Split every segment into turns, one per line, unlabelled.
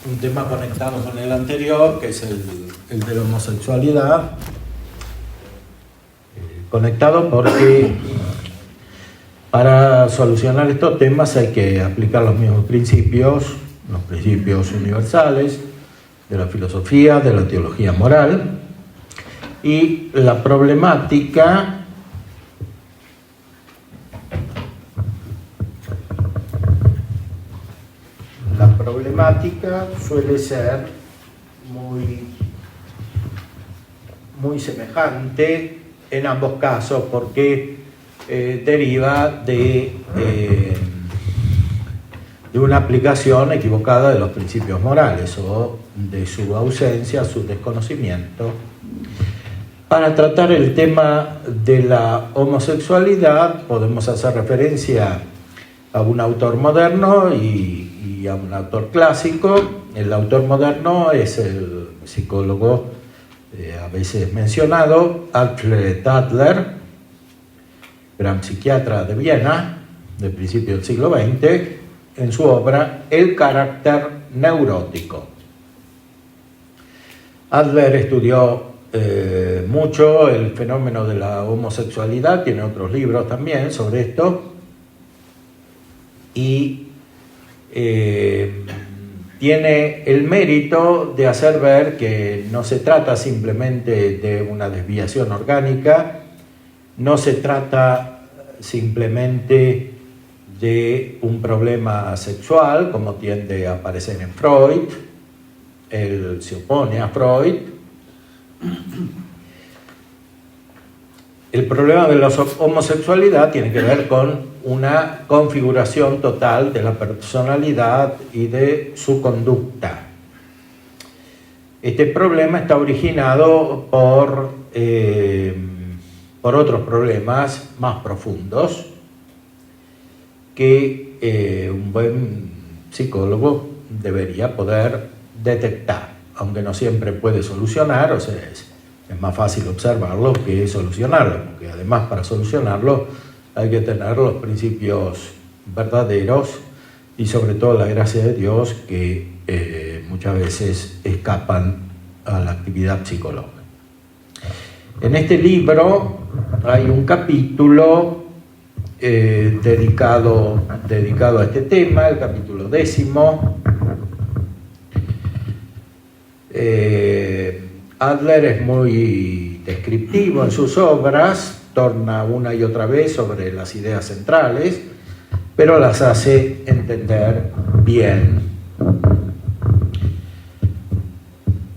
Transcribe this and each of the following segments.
un tema conectado con el anterior, que es el de la homosexualidad. Conectado porque para solucionar estos temas hay que aplicar los mismos principios, los principios universales de la filosofía, de la teología moral, y la problemática suele ser muy semejante en ambos casos, porque deriva de una aplicación equivocada de los principios morales o de su ausencia, su desconocimiento. Para tratar el tema de la homosexualidad podemos hacer referencia a un autor moderno y a un autor clásico. El autor moderno es el psicólogo a veces mencionado, Alfred Adler, gran psiquiatra de Viena, del principio del siglo XX, en su obra El carácter neurótico. Adler estudió mucho el fenómeno de la homosexualidad, tiene otros libros también sobre esto, y tiene el mérito de hacer ver que no se trata simplemente de una desviación orgánica, no se trata simplemente de un problema sexual, como tiende a aparecer en Freud. Él se opone a Freud. El problema de la homosexualidad tiene que ver con una configuración total de la personalidad y de su conducta. Este problema está originado por otros problemas más profundos que un buen psicólogo debería poder detectar, aunque no siempre puede solucionar. O sea, es más fácil observarlo que solucionarlo, porque además para solucionarlo hay que tener los principios verdaderos y sobre todo la gracia de Dios, que muchas veces escapan a la actividad psicológica. En este libro hay un capítulo dedicado a este tema, el capítulo 10. Adler es muy descriptivo en sus obras, torna una y otra vez sobre las ideas centrales, pero las hace entender bien.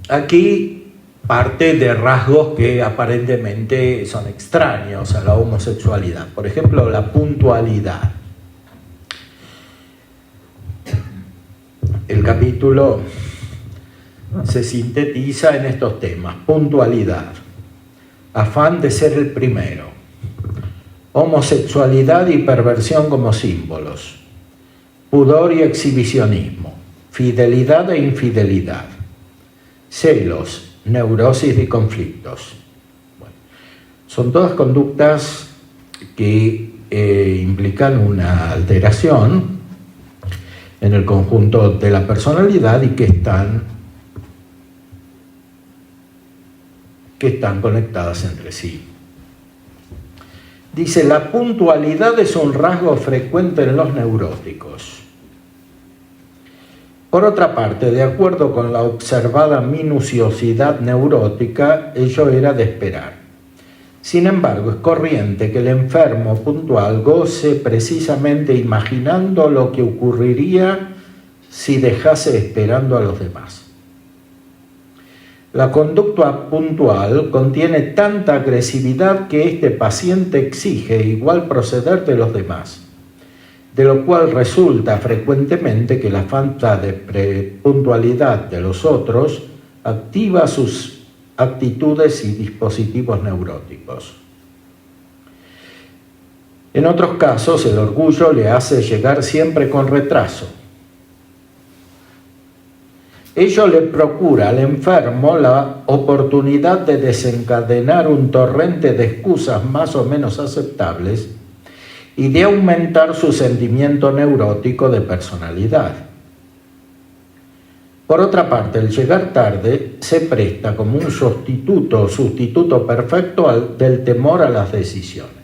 Aquí parte de rasgos que aparentemente son extraños a la homosexualidad. Por ejemplo, la puntualidad. El capítulo se sintetiza en estos temas: puntualidad, afán de ser el primero, homosexualidad y perversión como símbolos, pudor y exhibicionismo, fidelidad e infidelidad, celos, neurosis y conflictos. Bueno, son todas conductas que implican una alteración en el conjunto de la personalidad y que están conectadas entre sí. Dice: la puntualidad es un rasgo frecuente en los neuróticos. Por otra parte, de acuerdo con la observada minuciosidad neurótica, ello era de esperar. Sin embargo, es corriente que el enfermo puntual goce precisamente imaginando lo que ocurriría si dejase esperando a los demás. La conducta puntual contiene tanta agresividad que este paciente exige igual proceder de los demás, de lo cual resulta frecuentemente que la falta de puntualidad de los otros activa sus actitudes y dispositivos neuróticos. En otros casos, el orgullo le hace llegar siempre con retraso. Ello le procura al enfermo la oportunidad de desencadenar un torrente de excusas más o menos aceptables y de aumentar su sentimiento neurótico de personalidad. Por otra parte, el llegar tarde se presta como un sustituto perfecto del temor a las decisiones.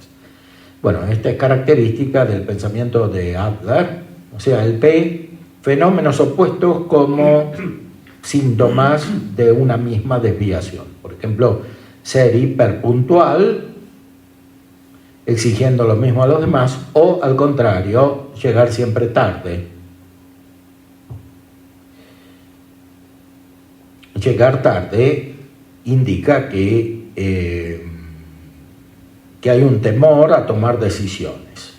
Bueno, esta es característica del pensamiento de Adler, o sea, el P, fenómenos opuestos como síntomas de una misma desviación. Por ejemplo, ser hiperpuntual, exigiendo lo mismo a los demás, o al contrario, llegar siempre tarde. Llegar tarde indica que hay un temor a tomar decisiones.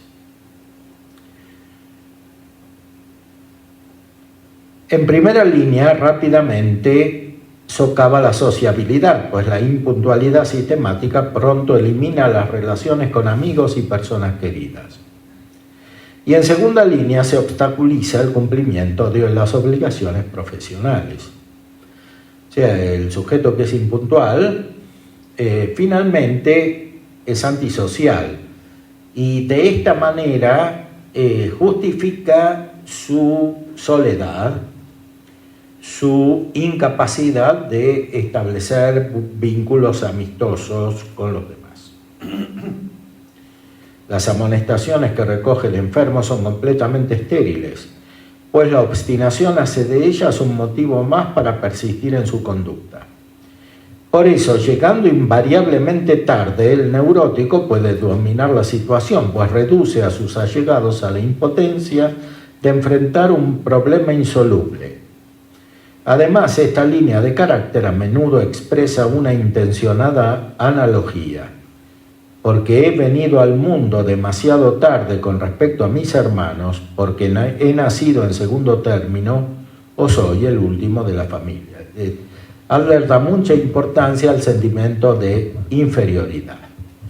En primera línea, rápidamente socava la sociabilidad, pues la impuntualidad sistemática pronto elimina las relaciones con amigos y personas queridas. Y en segunda línea se obstaculiza el cumplimiento de las obligaciones profesionales. O sea, el sujeto que es impuntual finalmente es antisocial y de esta manera justifica su soledad, su incapacidad de establecer vínculos amistosos con los demás. Las amonestaciones que recoge el enfermo son completamente estériles, pues la obstinación hace de ellas un motivo más para persistir en su conducta. Por eso, llegando invariablemente tarde, el neurótico puede dominar la situación, pues reduce a sus allegados a la impotencia de enfrentar un problema insoluble. Además, esta línea de carácter a menudo expresa una intencionada analogía, porque he venido al mundo demasiado tarde con respecto a mis hermanos, porque he nacido en segundo término o soy el último de la familia. Adler da mucha importancia al sentimiento de inferioridad.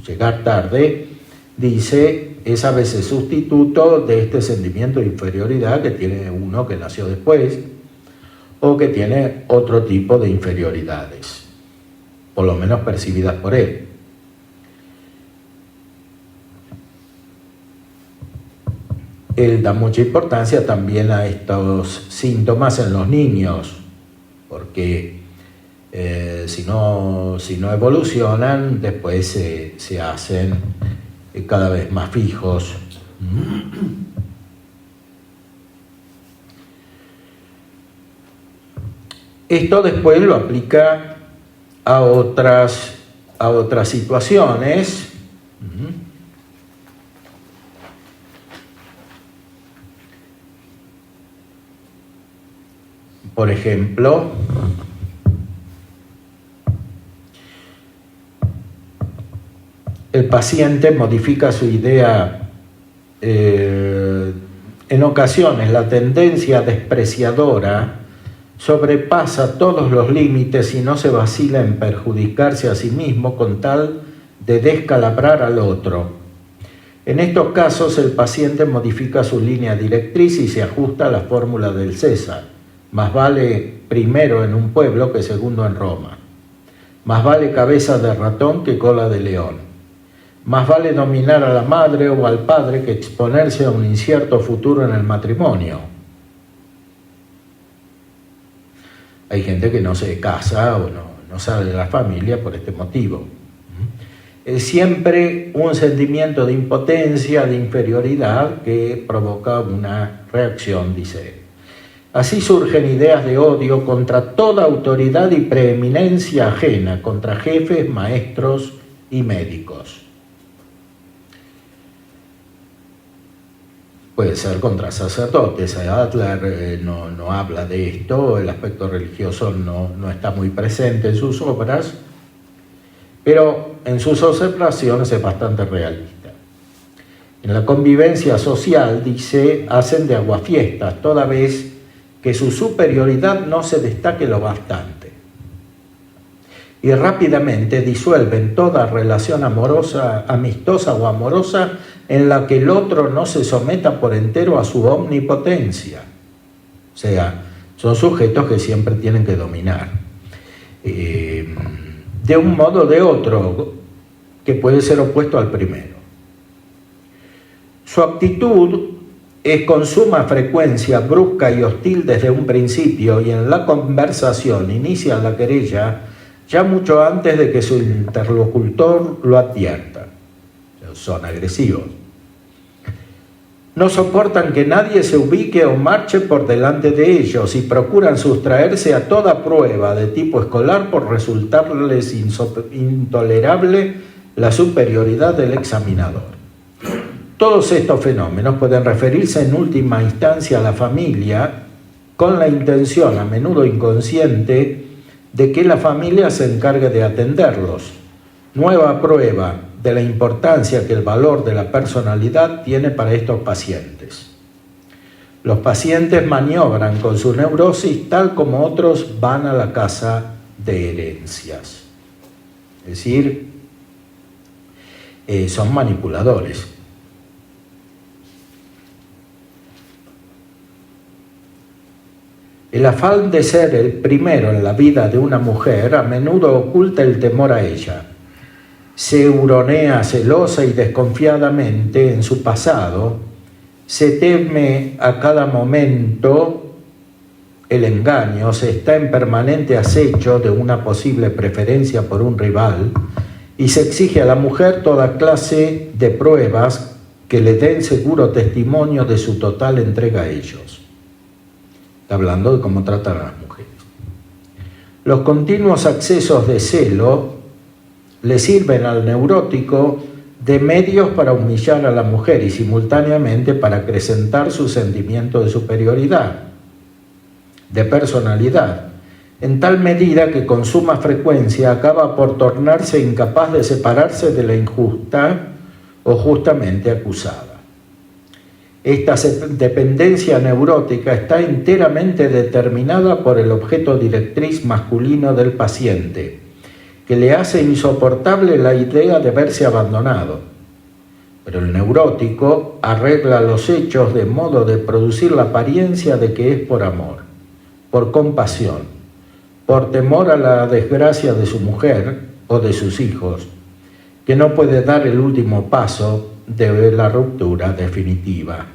Llegar tarde, dice, es a veces sustituto de este sentimiento de inferioridad que tiene uno que nació después o que tiene otro tipo de inferioridades, por lo menos percibidas por él. Él da mucha importancia también a estos síntomas en los niños, porque si no evolucionan, después se hacen cada vez más fijos. Esto después lo aplica a otras situaciones. Por ejemplo, el paciente modifica su idea. En ocasiones la tendencia despreciadora sobrepasa todos los límites y no se vacila en perjudicarse a sí mismo con tal de descalabrar al otro. En estos casos el paciente modifica su línea directriz y se ajusta a la fórmula del César. Más vale primero en un pueblo que segundo en Roma. Más vale cabeza de ratón que cola de león. Más vale dominar a la madre o al padre que exponerse a un incierto futuro en el matrimonio. Hay gente que no se casa o no sale de la familia por este motivo. Es siempre un sentimiento de impotencia, de inferioridad que provoca una reacción, dice él. Así surgen ideas de odio contra toda autoridad y preeminencia ajena, contra jefes, maestros y médicos. Puede ser contra sacerdotes. Adler no habla de esto, el aspecto religioso no está muy presente en sus obras, pero en sus observaciones es bastante realista. En la convivencia social, dice, hacen de aguafiestas, toda vez que su superioridad no se destaque lo bastante. Y rápidamente disuelven toda relación amorosa, amistosa o amorosa en la que el otro no se someta por entero a su omnipotencia. O sea, son sujetos que siempre tienen que dominar. De un modo o de otro, que puede ser opuesto al primero. Su actitud es con suma frecuencia brusca y hostil desde un principio y en la conversación inicia la querella ya mucho antes de que su interlocutor lo advierta. Son agresivos. No soportan que nadie se ubique o marche por delante de ellos y procuran sustraerse a toda prueba de tipo escolar por resultarles intolerable la superioridad del examinador. Todos estos fenómenos pueden referirse en última instancia a la familia con la intención, a menudo inconsciente, de que la familia se encargue de atenderlos. Nueva prueba de la importancia que el valor de la personalidad tiene para estos pacientes. Los pacientes maniobran con su neurosis tal como otros van a la casa de herencias. Es decir, son manipuladores. El afán de ser el primero en la vida de una mujer a menudo oculta el temor a ella. Se huronea celosa y desconfiadamente en su pasado, se teme a cada momento el engaño, se está en permanente acecho de una posible preferencia por un rival y se exige a la mujer toda clase de pruebas que le den seguro testimonio de su total entrega a ellos. Está hablando de cómo tratan a las mujeres. Los continuos accesos de celo le sirven al neurótico de medios para humillar a la mujer y simultáneamente para acrecentar su sentimiento de superioridad, de personalidad, en tal medida que con suma frecuencia acaba por tornarse incapaz de separarse de la injusta o justamente acusada. Esta dependencia neurótica está enteramente determinada por el objeto directriz masculino del paciente, que le hace insoportable la idea de verse abandonado. Pero el neurótico arregla los hechos de modo de producir la apariencia de que es por amor, por compasión, por temor a la desgracia de su mujer o de sus hijos, que no puede dar el último paso de la ruptura definitiva.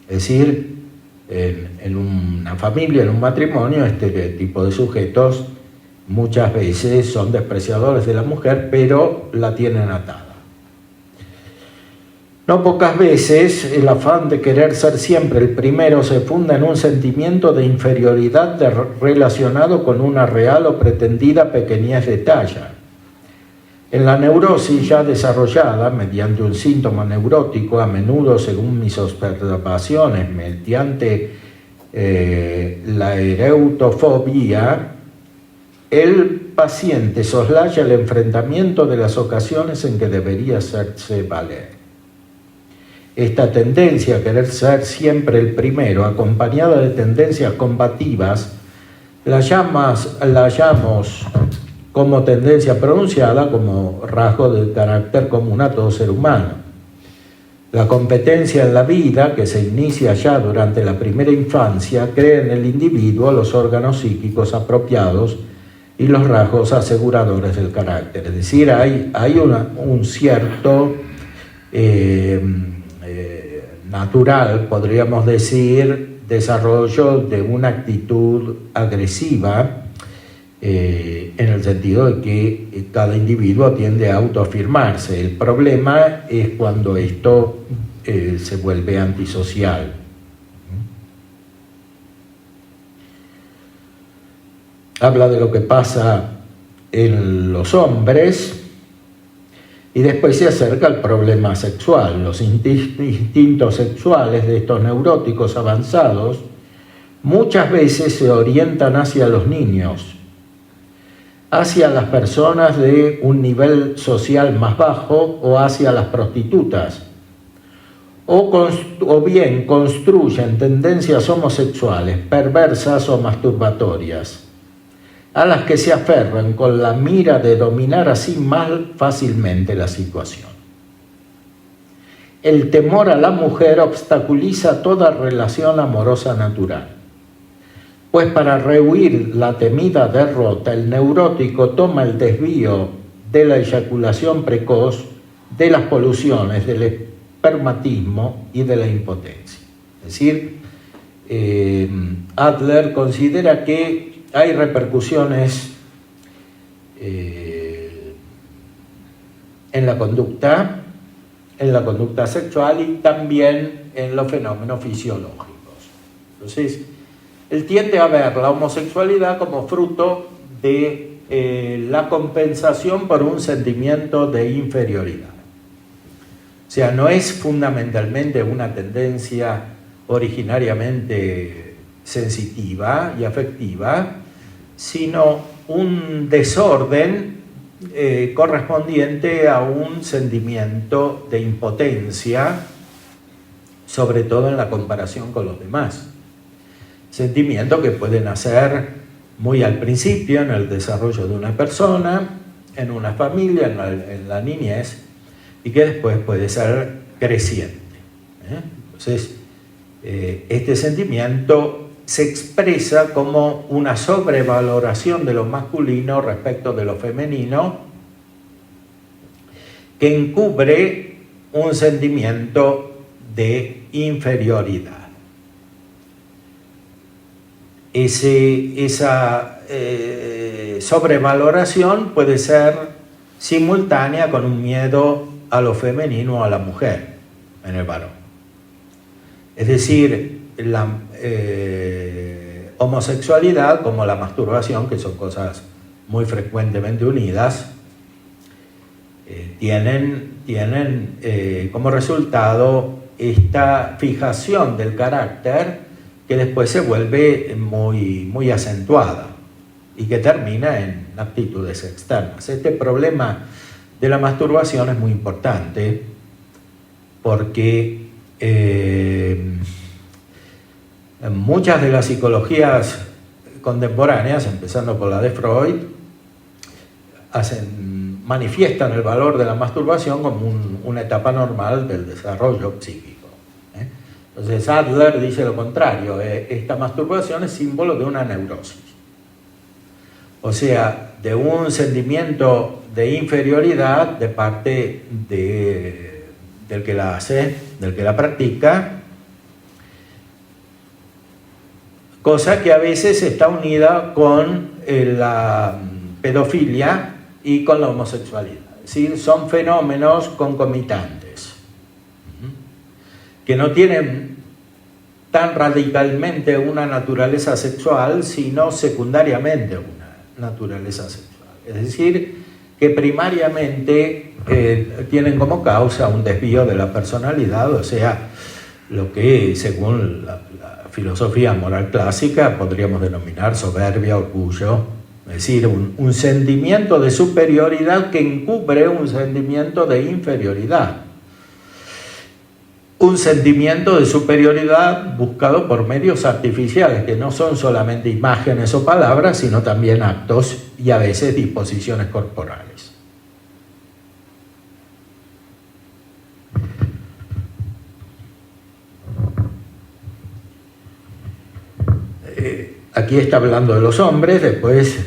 Es decir, en una familia, en un matrimonio, este tipo de sujetos muchas veces son despreciadores de la mujer, pero la tienen atada. No pocas veces el afán de querer ser siempre el primero se funda en un sentimiento de inferioridad relacionado con una real o pretendida pequeñez de talla. En la neurosis ya desarrollada, mediante un síntoma neurótico, a menudo, según mis observaciones, mediante la ereutofobia, el paciente soslaya el enfrentamiento de las ocasiones en que debería hacerse valer. Esta tendencia a querer ser siempre el primero, acompañada de tendencias combativas, la llamamos como tendencia pronunciada, como rasgo del carácter común a todo ser humano. La competencia en la vida, que se inicia ya durante la primera infancia, crea en el individuo los órganos psíquicos apropiados y los rasgos aseguradores del carácter. Es decir, hay un cierto natural, podríamos decir, desarrollo de una actitud agresiva, en el sentido de que cada individuo tiende a autoafirmarse. El problema es cuando esto se vuelve antisocial. Habla de lo que pasa en los hombres y después se acerca al problema sexual. Los instintos sexuales de estos neuróticos avanzados muchas veces se orientan hacia los niños, hacia las personas de un nivel social más bajo o hacia las prostitutas, o bien construyen tendencias homosexuales, perversas o masturbatorias, a las que se aferran con la mira de dominar así más fácilmente la situación. El temor a la mujer obstaculiza toda relación amorosa natural, pues para rehuir la temida derrota, el neurótico toma el desvío de la eyaculación precoz, de las poluciones, del espermatismo y de la impotencia. Es decir, Adler considera que hay repercusiones en la conducta sexual y también en los fenómenos fisiológicos. Entonces, él tiende a ver la homosexualidad como fruto de la compensación por un sentimiento de inferioridad. O sea, no es fundamentalmente una tendencia originariamente sensitiva y afectiva, sino un desorden correspondiente a un sentimiento de impotencia, sobre todo en la comparación con los demás. Sentimientos que pueden nacer muy al principio en el desarrollo de una persona, en una familia, en la niñez, y que después puede ser creciente. Entonces, este sentimiento se expresa como una sobrevaloración de lo masculino respecto de lo femenino, que encubre un sentimiento de inferioridad. Esa sobrevaloración puede ser simultánea con un miedo a lo femenino o a la mujer en el varón. Es decir, la homosexualidad como la masturbación, que son cosas muy frecuentemente unidas, tienen como resultado esta fijación del carácter que después se vuelve muy acentuada y que termina en actitudes externas. Este problema de la masturbación es muy importante porque muchas de las psicologías contemporáneas, empezando por la de Freud, manifiestan el valor de la masturbación como una etapa normal del desarrollo psíquico. Entonces Adler dice lo contrario, esta masturbación es símbolo de una neurosis. O sea, de un sentimiento de inferioridad de parte del que la hace, del que la practica, cosa que a veces está unida con la pedofilia y con la homosexualidad. Es decir, son fenómenos concomitantes, que no tienen tan radicalmente una naturaleza sexual, sino secundariamente una naturaleza sexual. Es decir, que primariamente tienen como causa un desvío de la personalidad, o sea, lo que según la filosofía moral clásica podríamos denominar soberbia, orgullo, es decir, un sentimiento de superioridad que encubre un sentimiento de inferioridad. Un sentimiento de superioridad buscado por medios artificiales, que no son solamente imágenes o palabras, sino también actos y a veces disposiciones corporales. Aquí está hablando de los hombres, después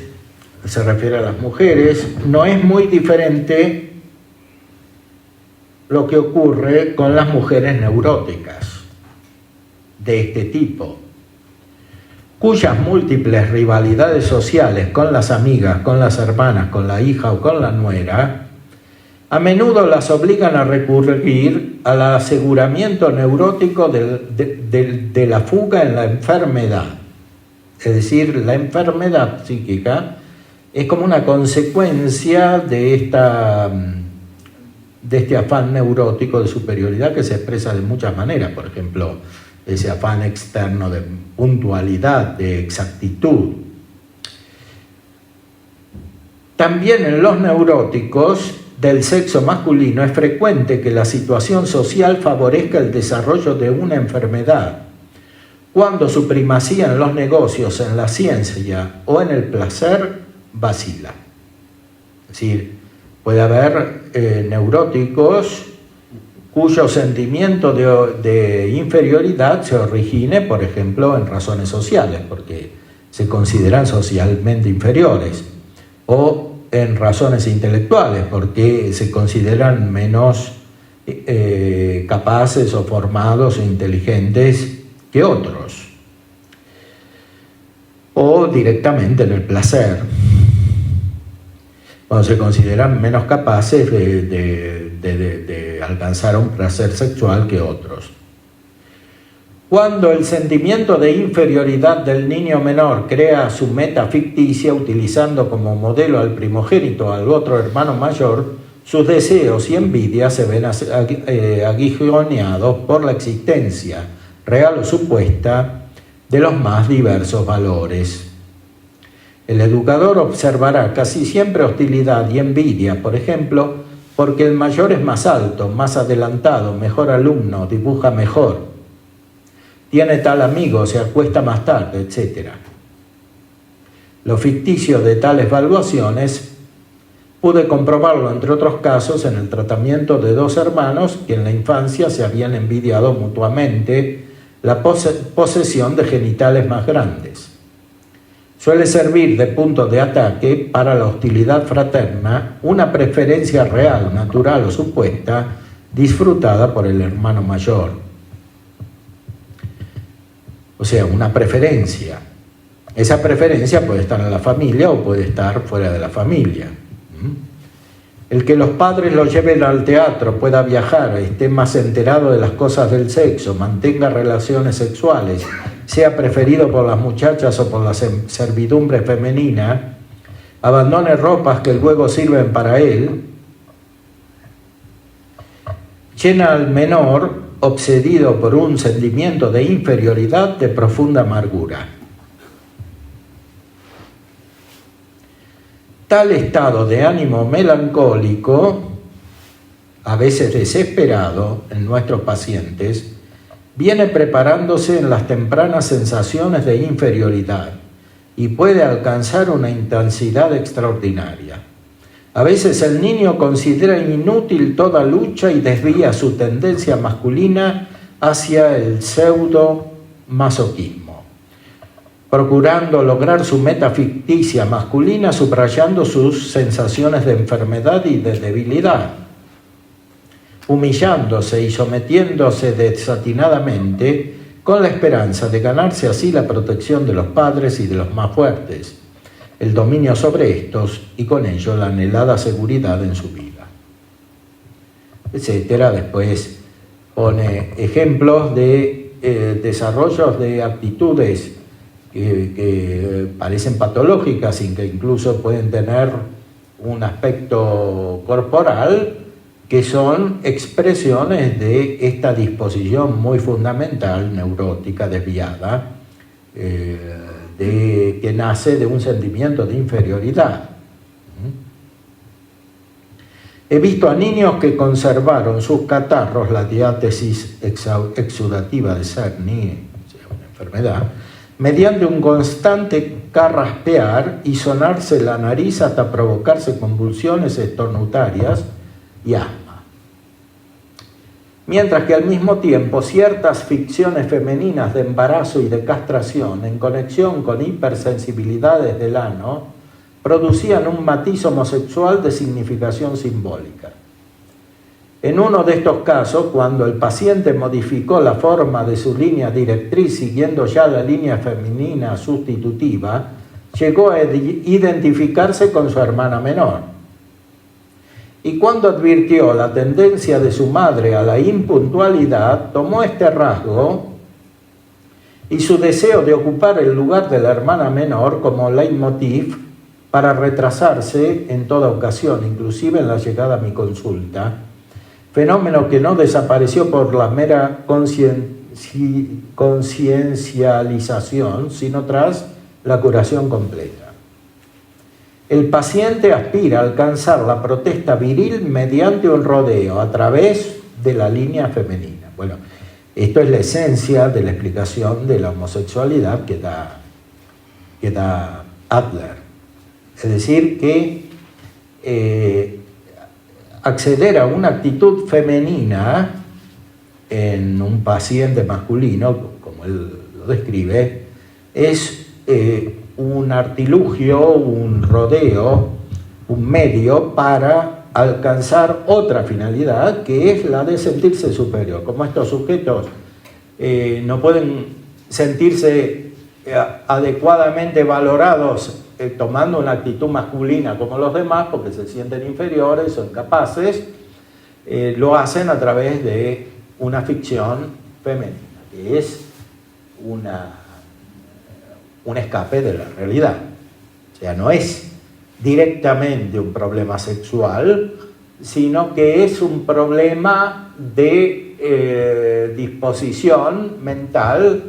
se refiere a las mujeres. No es muy diferente lo que ocurre con las mujeres neuróticas de este tipo, cuyas múltiples rivalidades sociales con las amigas, con las hermanas, con la hija o con la nuera, a menudo las obligan a recurrir al aseguramiento neurótico de la fuga en la enfermedad. Es decir, la enfermedad psíquica es como una consecuencia de este afán neurótico de superioridad que se expresa de muchas maneras. Por ejemplo, ese afán externo de puntualidad, de exactitud. También en los neuróticos del sexo masculino es frecuente que la situación social favorezca el desarrollo de una enfermedad, cuando su primacía en los negocios, en la ciencia o en el placer vacila. Es decir, puede haber neuróticos cuyo sentimiento de inferioridad se origine, por ejemplo, en razones sociales, porque se consideran socialmente inferiores, o en razones intelectuales, porque se consideran menos capaces o formados o inteligentes que otros, o directamente en el placer, cuando se consideran menos capaces de alcanzar un placer sexual que otros. Cuando el sentimiento de inferioridad del niño menor crea su meta ficticia utilizando como modelo al primogénito, al otro hermano mayor, sus deseos y envidias se ven aguijoneados por la existencia, real o supuesta, de los más diversos valores. El educador observará casi siempre hostilidad y envidia, por ejemplo, porque el mayor es más alto, más adelantado, mejor alumno, dibuja mejor, tiene tal amigo, se acuesta más tarde, etc. Lo ficticio de tales valuaciones pude comprobarlo, entre otros casos, en el tratamiento de dos hermanos que en la infancia se habían envidiado mutuamente la posesión de genitales más grandes. Suele servir de punto de ataque para la hostilidad fraterna una preferencia real, natural o supuesta, disfrutada por el hermano mayor. O sea, una preferencia. Esa preferencia puede estar en la familia o puede estar fuera de la familia. El que los padres lo lleven al teatro, pueda viajar, esté más enterado de las cosas del sexo, mantenga relaciones sexuales, sea preferido por las muchachas o por la servidumbre femenina, abandone ropas que luego sirven para él, llena al menor, obsedido por un sentimiento de inferioridad, de profunda amargura. Tal estado de ánimo melancólico, a veces desesperado en nuestros pacientes, viene preparándose en las tempranas sensaciones de inferioridad y puede alcanzar una intensidad extraordinaria. A veces el niño considera inútil toda lucha y desvía su tendencia masculina hacia el pseudo-masoquismo, procurando lograr su meta ficticia masculina, subrayando sus sensaciones de enfermedad y de debilidad, humillándose y sometiéndose desatinadamente con la esperanza de ganarse así la protección de los padres y de los más fuertes, el dominio sobre estos y con ello la anhelada seguridad en su vida, etcétera. Después pone ejemplos de desarrollos de actitudes que parecen patológicas y que incluso pueden tener un aspecto corporal, que son expresiones de esta disposición muy fundamental, neurótica, desviada, que nace de un sentimiento de inferioridad. He visto a niños que conservaron sus catarros, la diátesis exudativa de Cerny, una enfermedad, mediante un constante carraspear y sonarse la nariz hasta provocarse convulsiones estornutarias y asma. Mientras que al mismo tiempo ciertas ficciones femeninas de embarazo y de castración en conexión con hipersensibilidades del ano producían un matiz homosexual de significación simbólica. En uno de estos casos, cuando el paciente modificó la forma de su línea directriz siguiendo ya la línea femenina sustitutiva, llegó a identificarse con su hermana menor. Y cuando advirtió la tendencia de su madre a la impuntualidad, tomó este rasgo y su deseo de ocupar el lugar de la hermana menor como leitmotiv para retrasarse en toda ocasión, inclusive en la llegada a mi consulta, fenómeno que no desapareció por la mera conciencialización, sino tras la curación completa. El paciente aspira a alcanzar la protesta viril mediante un rodeo a través de la línea femenina. Bueno, esto es la esencia de la explicación de la homosexualidad que da Adler. Es decir, que acceder a una actitud femenina en un paciente masculino, como él lo describe, es un artilugio, un rodeo, un medio para alcanzar otra finalidad, que es la de sentirse superior. Como estos sujetos no pueden sentirse adecuadamente valorados tomando una actitud masculina como los demás, porque se sienten inferiores o incapaces, lo hacen a través de una ficción femenina, que es un escape de la realidad. O sea, no es directamente un problema sexual, sino que es un problema de disposición mental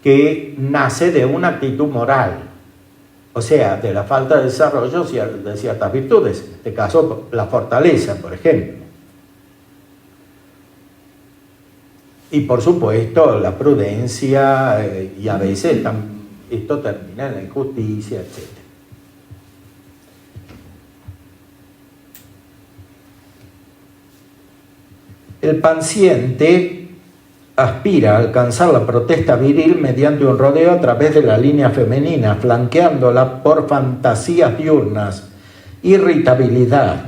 que nace de una actitud moral, o sea, de la falta de desarrollo de ciertas virtudes, en este caso la fortaleza, por ejemplo. Y por supuesto la prudencia, y a veces esto termina en la injusticia, etc. El paciente aspira a alcanzar la protesta viril mediante un rodeo a través de la línea femenina, flanqueándola por fantasías diurnas, irritabilidad.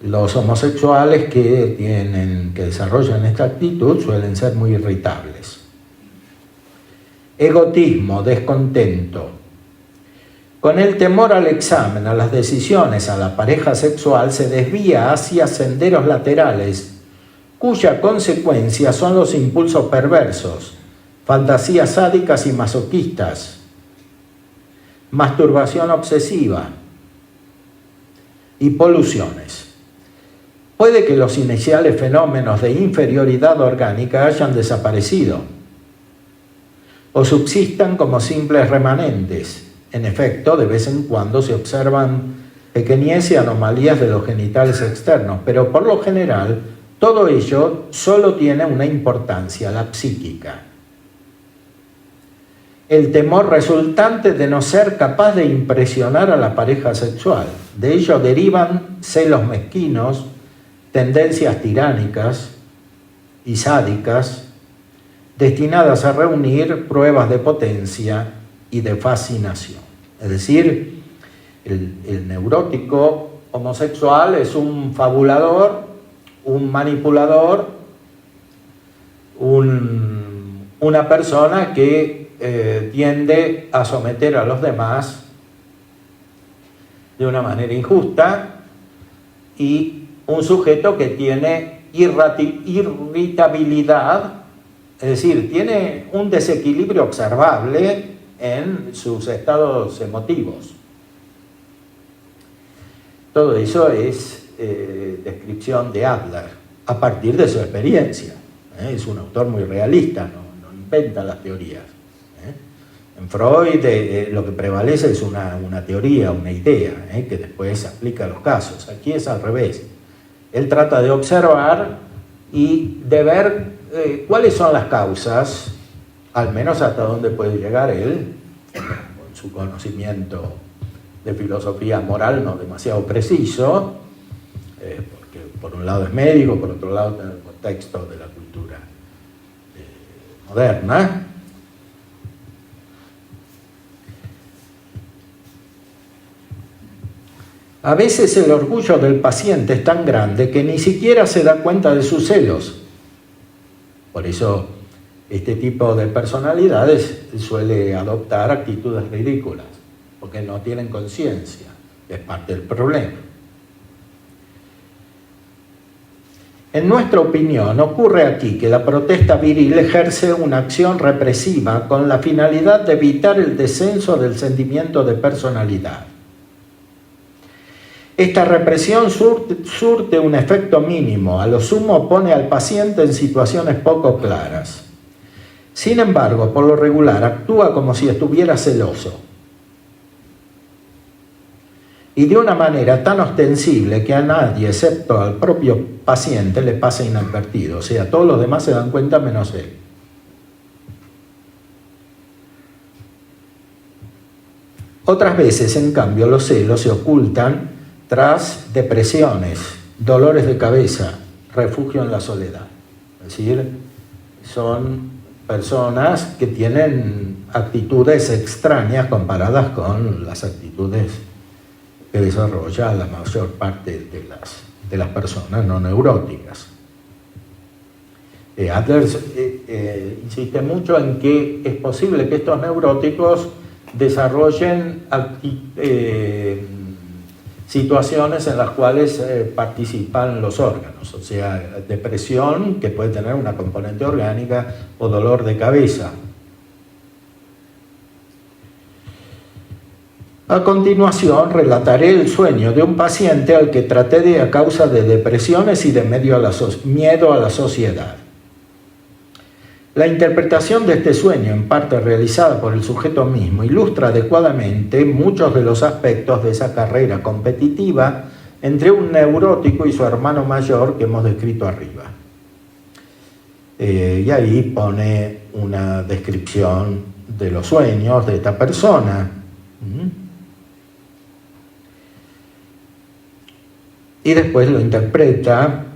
Los homosexuales que desarrollan esta actitud suelen ser muy irritables. Egotismo, descontento. Con el temor al examen, a las decisiones, a la pareja sexual, se desvía hacia senderos laterales, cuya consecuencia son los impulsos perversos, fantasías sádicas y masoquistas, masturbación obsesiva y poluciones. Puede que los iniciales fenómenos de inferioridad orgánica hayan desaparecido o subsistan como simples remanentes. En efecto, de vez en cuando se observan pequeñez y anomalías de los genitales externos, pero por lo general todo ello solo tiene una importancia, la psíquica. El temor resultante de no ser capaz de impresionar a la pareja sexual. De ello derivan celos mezquinos, tendencias tiránicas y sádicas, destinadas a reunir pruebas de potencia y de fascinación. Es decir, el neurótico homosexual es un fabulador, un manipulador, una persona que tiende a someter a los demás de una manera injusta, y un sujeto que tiene irritabilidad, es decir, tiene un desequilibrio observable en sus estados emotivos. Todo eso es descripción de Adler a partir de su experiencia. Es un autor muy realista, no inventa las teorías. En Freud lo que prevalece es una teoría, una idea, que después se aplica a los casos. Aquí es al revés. Él trata de observar y de ver cuáles son las causas, al menos hasta dónde puede llegar él, con su conocimiento de filosofía moral no demasiado preciso, porque por un lado es médico, por otro lado en el contexto de la cultura moderna. A veces el orgullo del paciente es tan grande que ni siquiera se da cuenta de sus celos. Por eso este tipo de personalidades suele adoptar actitudes ridículas, porque no tienen conciencia, es parte del problema. En nuestra opinión, ocurre aquí que la protesta viril ejerce una acción represiva con la finalidad de evitar el descenso del sentimiento de personalidad. Esta represión surte un efecto mínimo, a lo sumo pone al paciente en situaciones poco claras. Sin embargo, por lo regular, actúa como si estuviera celoso, y de una manera tan ostensible que a nadie, excepto al propio paciente, le pasa inadvertido. O sea, todos los demás se dan cuenta menos él. Otras veces, en cambio, los celos se ocultan tras depresiones, dolores de cabeza, refugio en la soledad. Es decir, son personas que tienen actitudes extrañas comparadas con las actitudes que desarrolla la mayor parte de las personas no neuróticas. Adler insiste mucho en que es posible que estos neuróticos desarrollen situaciones en las cuales participan los órganos, o sea, depresión, que puede tener una componente orgánica, o dolor de cabeza. A continuación, relataré el sueño de un paciente al que traté a causa de depresiones y de miedo a la sociedad. La interpretación de este sueño, en parte realizada por el sujeto mismo, ilustra adecuadamente muchos de los aspectos de esa carrera competitiva entre un neurótico y su hermano mayor que hemos descrito arriba. Y ahí pone una descripción de los sueños de esta persona. Y después lo interpreta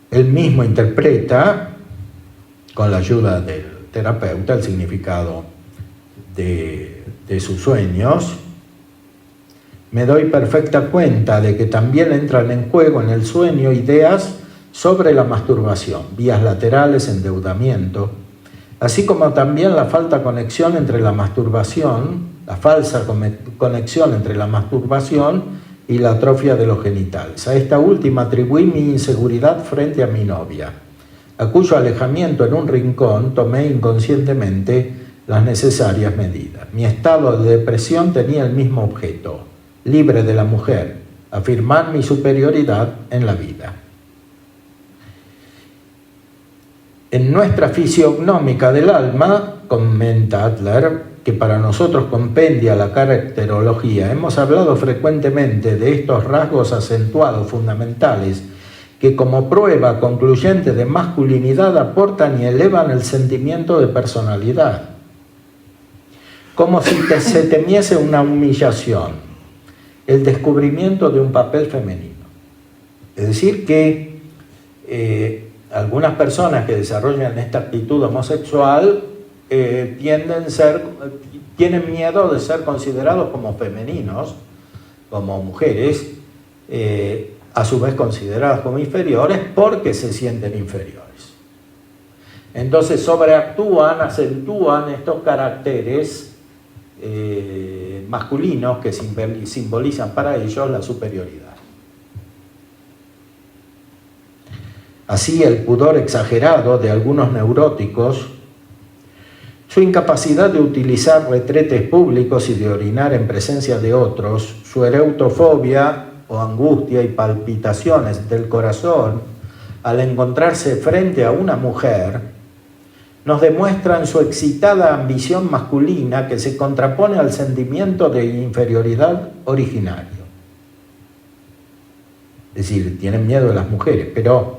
él mismo interpreta, con la ayuda del terapeuta, el significado de sus sueños. Me doy perfecta cuenta de que también entran en juego en el sueño ideas sobre la masturbación, vías laterales, endeudamiento, así como también la falsa conexión entre la masturbación y la atrofia de los genitales. A esta última atribuí mi inseguridad frente a mi novia, a cuyo alejamiento en un rincón tomé inconscientemente las necesarias medidas. Mi estado de depresión tenía el mismo objeto, libre de la mujer, afirmar mi superioridad en la vida. En nuestra fisiognomía del alma, comenta Adler, que para nosotros compendia la caracterología, hemos hablado frecuentemente de estos rasgos acentuados fundamentales que como prueba concluyente de masculinidad aportan y elevan el sentimiento de personalidad. Como si se temiese una humillación, el descubrimiento de un papel femenino. Es decir, que algunas personas que desarrollan esta actitud homosexual tienen miedo de ser considerados como femeninos, como mujeres, a su vez consideradas como inferiores porque se sienten inferiores. Entonces acentúan estos caracteres masculinos que simbolizan para ellos la superioridad. Así, el pudor exagerado de algunos neuróticos, su incapacidad de utilizar retretes públicos y de orinar en presencia de otros, su ereutofobia o angustia y palpitaciones del corazón al encontrarse frente a una mujer, nos demuestran su excitada ambición masculina que se contrapone al sentimiento de inferioridad originario. Es decir, tienen miedo de las mujeres, pero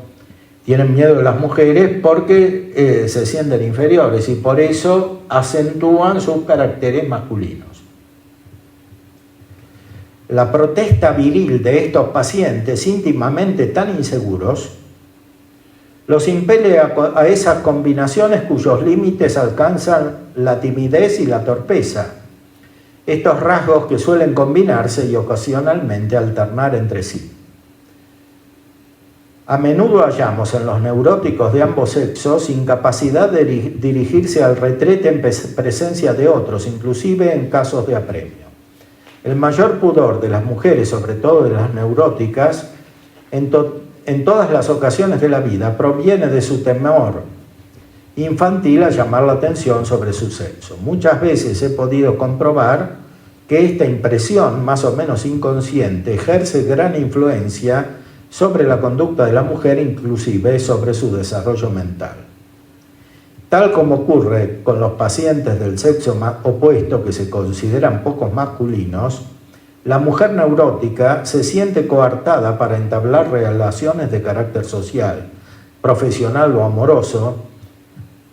tienen miedo de las mujeres porque se sienten inferiores y por eso acentúan sus caracteres masculinos. La protesta viril de estos pacientes íntimamente tan inseguros los impele a esas combinaciones cuyos límites alcanzan la timidez y la torpeza, estos rasgos que suelen combinarse y ocasionalmente alternar entre sí. A menudo hallamos en los neuróticos de ambos sexos incapacidad de dirigirse al retrete en presencia de otros, inclusive en casos de apremio. El mayor pudor de las mujeres, sobre todo de las neuróticas, en todas las ocasiones de la vida, proviene de su temor infantil a llamar la atención sobre su sexo. Muchas veces he podido comprobar que esta impresión, más o menos inconsciente, ejerce gran influencia sobre la conducta de la mujer, inclusive sobre su desarrollo mental. Tal como ocurre con los pacientes del sexo opuesto que se consideran pocos masculinos, la mujer neurótica se siente coartada para entablar relaciones de carácter social, profesional o amoroso,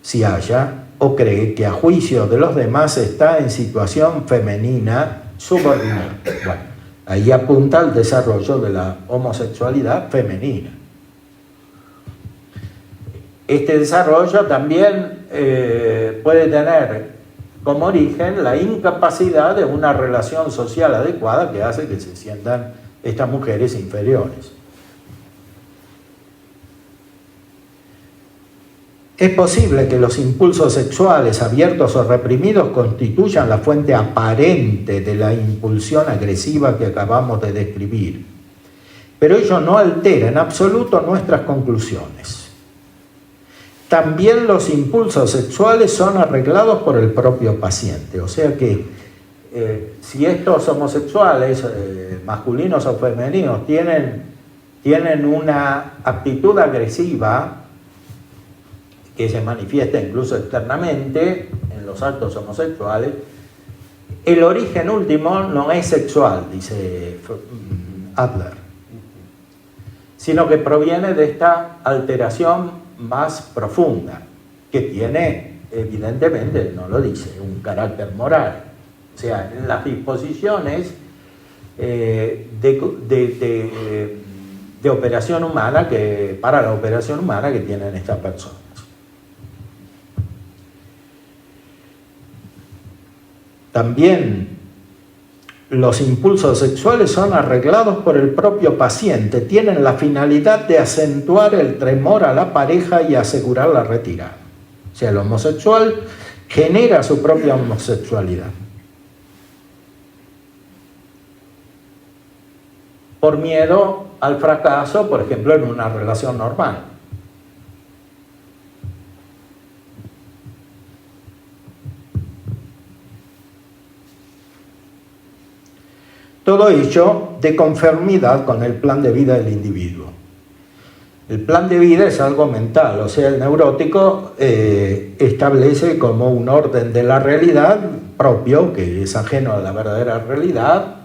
si haya, o cree que a juicio de los demás está en situación femenina subordinada. Bueno, ahí apunta al desarrollo de la homosexualidad femenina. Este desarrollo también puede tener como origen la incapacidad de una relación social adecuada que hace que se sientan estas mujeres inferiores. Es posible que los impulsos sexuales abiertos o reprimidos constituyan la fuente aparente de la impulsión agresiva que acabamos de describir, pero ello no altera en absoluto nuestras conclusiones. También los impulsos sexuales son arreglados por el propio paciente, o sea que si estos homosexuales, masculinos o femeninos, tienen una actitud agresiva que se manifiesta incluso externamente en los actos homosexuales, el origen último no es sexual, dice Adler, sino que proviene de esta alteración más profunda, que tiene, evidentemente, no lo dice, un carácter moral. O sea, en las disposiciones de operación humana, para la operación humana que tienen estas personas. También los impulsos sexuales son arreglados por el propio paciente, tienen la finalidad de acentuar el temor a la pareja y asegurar la retirada. O sea, el homosexual genera su propia homosexualidad. Por miedo al fracaso, por ejemplo, en una relación normal. Todo ello de conformidad con el plan de vida del individuo. El plan de vida es algo mental, o sea, el neurótico establece como un orden de la realidad propio, que es ajeno a la verdadera realidad,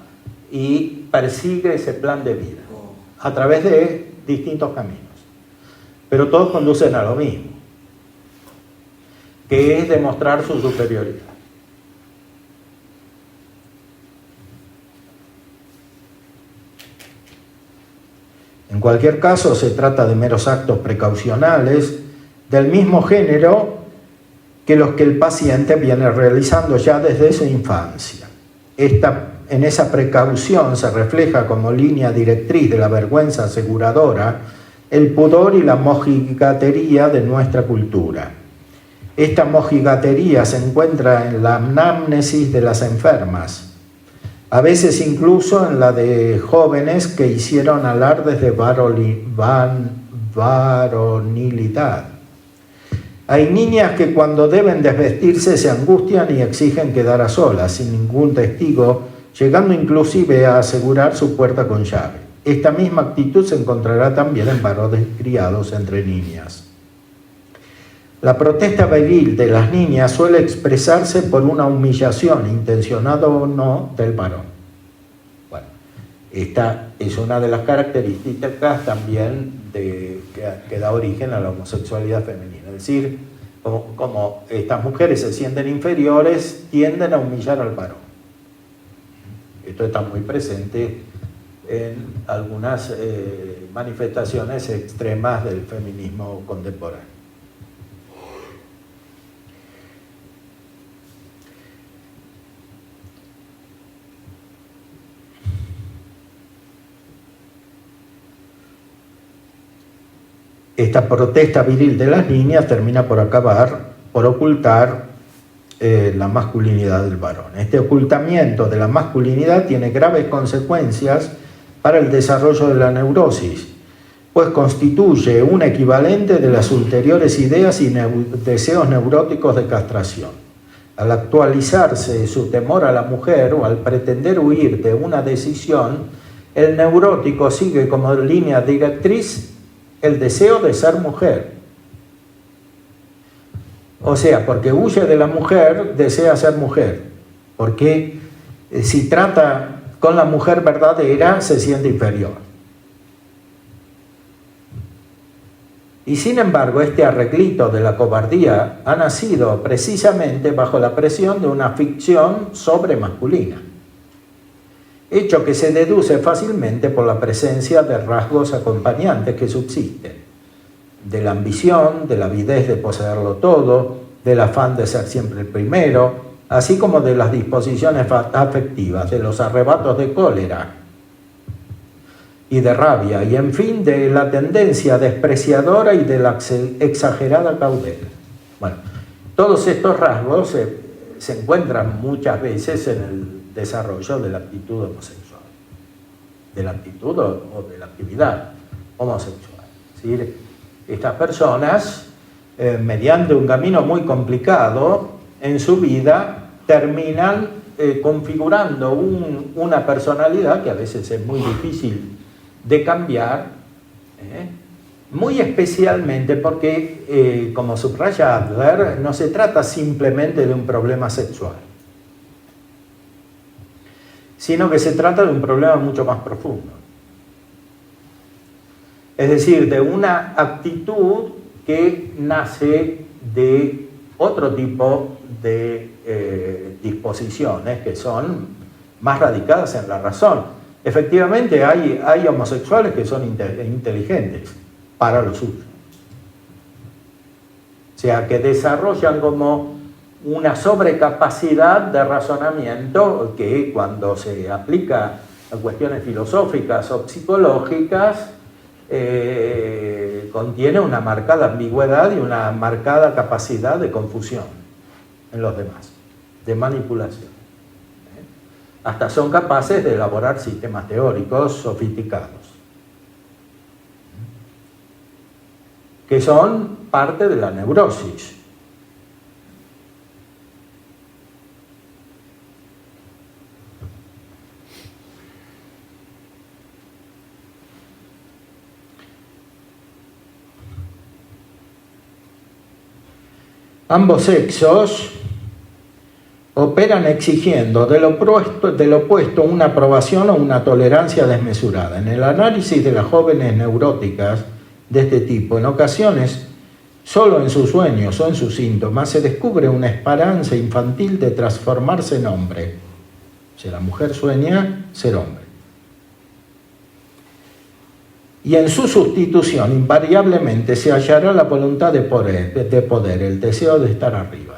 y persigue ese plan de vida a través de distintos caminos. Pero todos conducen a lo mismo, que es demostrar su superioridad. En cualquier caso, se trata de meros actos precaucionales del mismo género que los que el paciente viene realizando ya desde su infancia. En esa precaución se refleja como línea directriz de la vergüenza aseguradora el pudor y la mojigatería de nuestra cultura. Esta mojigatería se encuentra en la anamnesis de las enfermas, a veces incluso en la de jóvenes que hicieron alardes de varonilidad. Hay niñas que cuando deben desvestirse se angustian y exigen quedar a solas, sin ningún testigo, llegando inclusive a asegurar su puerta con llave. Esta misma actitud se encontrará también en varones criados entre niñas. La protesta viril de las niñas suele expresarse por una humillación, intencionada o no, del varón. Bueno, esta es una de las características también que da origen a la homosexualidad femenina. Es decir, como estas mujeres se sienten inferiores, tienden a humillar al varón. Esto está muy presente en algunas manifestaciones extremas del feminismo contemporáneo. Esta protesta viril de las niñas termina por ocultar la masculinidad del varón. Este ocultamiento de la masculinidad tiene graves consecuencias para el desarrollo de la neurosis, pues constituye un equivalente de las ulteriores ideas y deseos neuróticos de castración. Al actualizarse su temor a la mujer o al pretender huir de una decisión, el neurótico sigue como línea directriz el deseo de ser mujer. O sea, porque huye de la mujer, desea ser mujer. Porque si trata con la mujer verdadera, se siente inferior. Y sin embargo, este arreglito de la cobardía ha nacido precisamente bajo la presión de una ficción sobremasculina, hecho que se deduce fácilmente por la presencia de rasgos acompañantes que subsisten, de la ambición, de la avidez de poseerlo todo, del afán de ser siempre el primero, así como de las disposiciones afectivas, de los arrebatos de cólera y de rabia, y en fin, de la tendencia despreciadora y de la exagerada cautela. Bueno, todos estos rasgos se encuentran muchas veces en el desarrollo de la actitud homosexual, de la actitud o de la actividad homosexual. Es decir, estas personas, mediante un camino muy complicado en su vida, terminan configurando una personalidad que a veces es muy difícil de cambiar, muy especialmente porque, como subraya Adler, no se trata simplemente de un problema sexual, sino que se trata de un problema mucho más profundo. Es decir, de una actitud que nace de otro tipo de disposiciones que son más radicadas en la razón. Efectivamente, hay homosexuales que son inteligentes para lo suyo. O sea, que desarrollan como una sobrecapacidad de razonamiento que cuando se aplica a cuestiones filosóficas o psicológicas contiene una marcada ambigüedad y una marcada capacidad de confusión en los demás, de manipulación. Hasta son capaces de elaborar sistemas teóricos sofisticados, que son parte de la neurosis. Ambos sexos operan exigiendo del opuesto una aprobación o una tolerancia desmesurada. En el análisis de las jóvenes neuróticas de este tipo, en ocasiones, solo en sus sueños o en sus síntomas, se descubre una esperanza infantil de transformarse en hombre. O sea, la mujer sueña ser hombre. Y en su sustitución, invariablemente, se hallará la voluntad de poder, el deseo de estar arriba.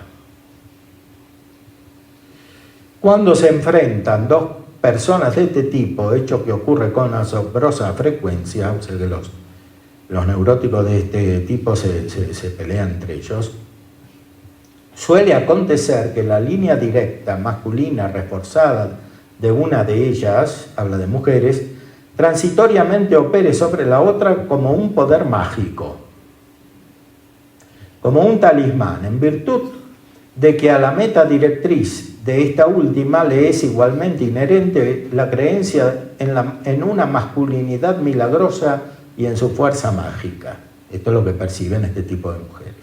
Cuando se enfrentan dos personas de este tipo, hecho que ocurre con asombrosa frecuencia, o sea que los neuróticos de este tipo se pelean entre ellos, suele acontecer que la línea directa masculina reforzada de una de ellas, habla de mujeres, transitoriamente opere sobre la otra como un poder mágico, como un talismán, en virtud de que a la meta directriz de esta última le es igualmente inherente la creencia en una masculinidad milagrosa y en su fuerza mágica. Esto es lo que perciben este tipo de mujeres.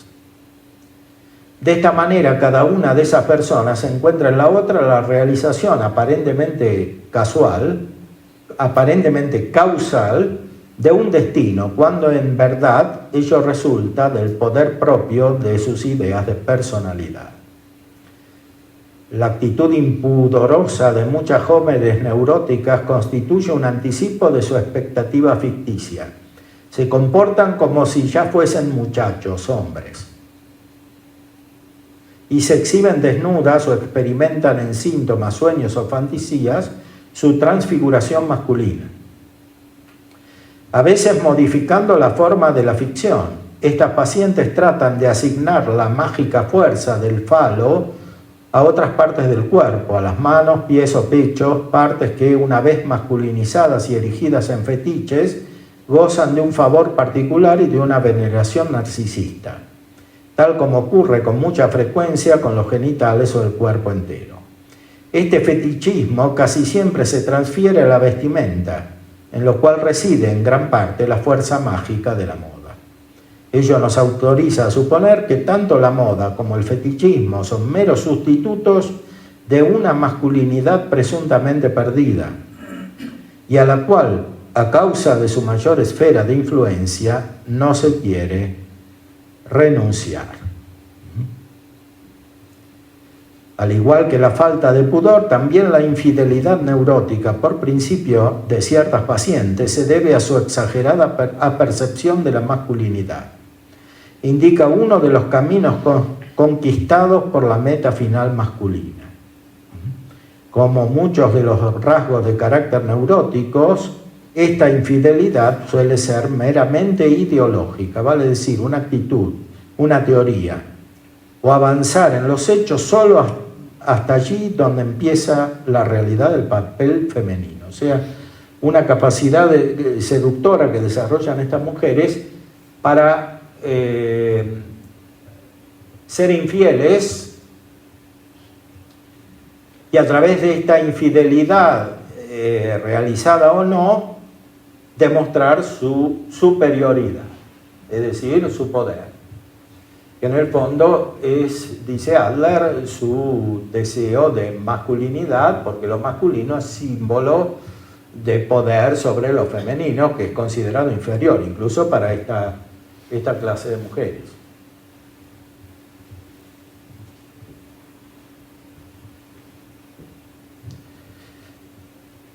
De esta manera, cada una de esas personas encuentra en la otra la realización aparentemente causal de un destino, cuando en verdad ello resulta del poder propio de sus ideas de personalidad. La actitud impudorosa de muchas jóvenes neuróticas constituye un anticipo de su expectativa ficticia. Se comportan como si ya fuesen muchachos, hombres, y se exhiben desnudas o experimentan en síntomas, sueños o fantasías su transfiguración masculina. A veces modificando la forma de la ficción, estas pacientes tratan de asignar la mágica fuerza del falo a otras partes del cuerpo, a las manos, pies o pechos, partes que, una vez masculinizadas y erigidas en fetiches, gozan de un favor particular y de una veneración narcisista, tal como ocurre con mucha frecuencia con los genitales o el cuerpo entero. Este fetichismo casi siempre se transfiere a la vestimenta, en lo cual reside en gran parte la fuerza mágica de la moda. Ello nos autoriza a suponer que tanto la moda como el fetichismo son meros sustitutos de una masculinidad presuntamente perdida, y a la cual a causa de su mayor esfera de influencia, no se quiere renunciar. Al igual que la falta de pudor, también la infidelidad neurótica, por principio de ciertas pacientes, se debe a su exagerada apercepción de la masculinidad. Indica uno de los caminos conquistados por la meta final masculina. Como muchos de los rasgos de carácter neuróticos, esta infidelidad suele ser meramente ideológica, vale decir, una actitud, una teoría, o avanzar en los hechos solo hasta allí donde empieza la realidad del papel femenino. O sea, una capacidad seductora que desarrollan estas mujeres para ser infieles y a través de esta infidelidad realizada o no, demostrar su superioridad, es decir, su poder. Que en el fondo es, dice Adler, su deseo de masculinidad, porque lo masculino es símbolo de poder sobre lo femenino, que es considerado inferior, incluso para esta clase de mujeres.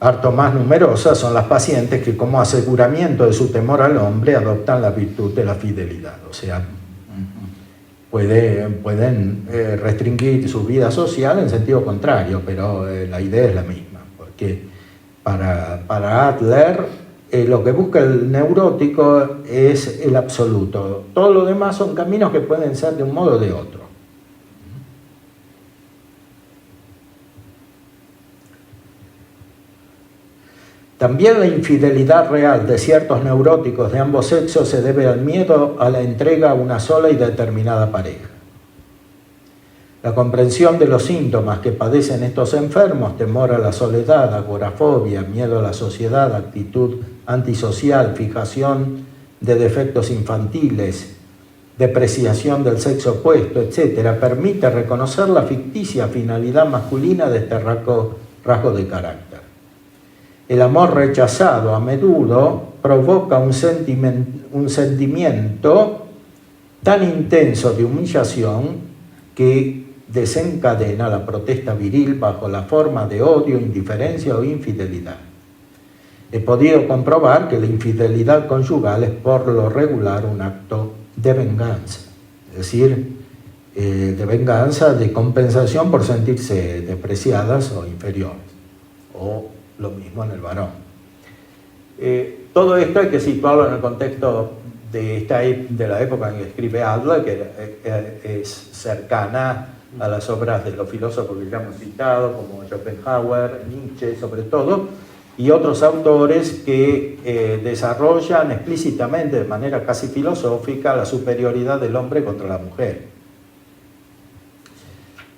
Harto más numerosas son las pacientes que, como aseguramiento de su temor al hombre, adoptan la virtud de la fidelidad, o sea, pueden restringir su vida social en sentido contrario, pero la idea es la misma, porque para Adler lo que busca el neurótico es el absoluto. Todo lo demás son caminos que pueden ser de un modo o de otro. También la infidelidad real de ciertos neuróticos de ambos sexos se debe al miedo a la entrega a una sola y determinada pareja. La comprensión de los síntomas que padecen estos enfermos, temor a la soledad, agorafobia, miedo a la sociedad, actitud antisocial, fijación de defectos infantiles, depreciación del sexo opuesto, etc., permite reconocer la ficticia finalidad masculina de este rasgo de carácter. El amor rechazado a menudo provoca un sentimiento tan intenso de humillación que desencadena la protesta viril bajo la forma de odio, indiferencia o infidelidad. He podido comprobar que la infidelidad conyugal es por lo regular un acto de venganza, es decir, de venganza, de compensación por sentirse despreciadas o inferiores, o lo mismo en el varón. Todo esto hay que situarlo en el contexto de la época en que escribe Adler, que es cercana a las obras de los filósofos que ya hemos citado, como Schopenhauer, Nietzsche sobre todo, y otros autores que desarrollan explícitamente, de manera casi filosófica, la superioridad del hombre contra la mujer.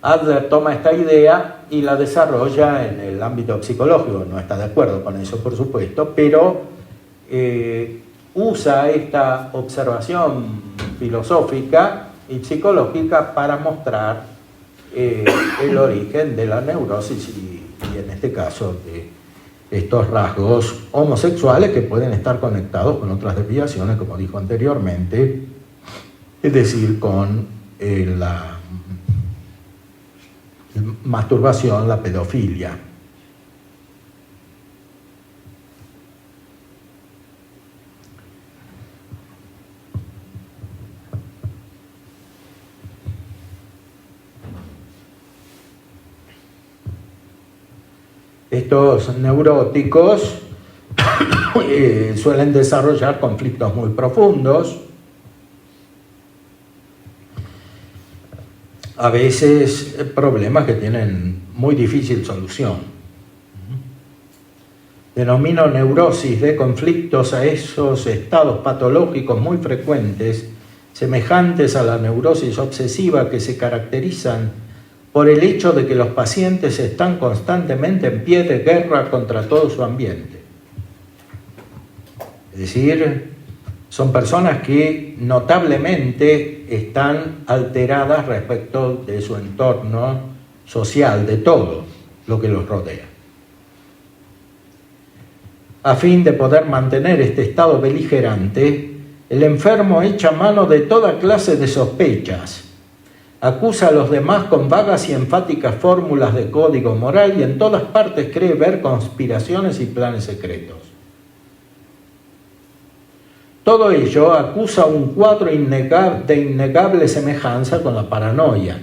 Adler toma esta idea y la desarrolla en el ámbito psicológico, no está de acuerdo con eso, por supuesto, pero usa esta observación filosófica y psicológica para mostrar el origen de la neurosis y en este caso de estos rasgos homosexuales que pueden estar conectados con otras desviaciones, como dijo anteriormente, es decir, con la masturbación, la pedofilia. Estos neuróticos suelen desarrollar conflictos muy profundos, a veces problemas que tienen muy difícil solución. Denomino neurosis de conflictos a esos estados patológicos muy frecuentes, semejantes a la neurosis obsesiva, que se caracterizan por el hecho de que los pacientes están constantemente en pie de guerra contra todo su ambiente. Es decir, son personas que notablemente están alteradas respecto de su entorno social, de todo lo que los rodea. a fin de poder mantener este estado beligerante, el enfermo echa mano de toda clase de sospechas, acusa a los demás con vagas y enfáticas fórmulas de código moral y en todas partes cree ver conspiraciones y planes secretos. Todo ello acusa un cuadro de innegable semejanza con la paranoia.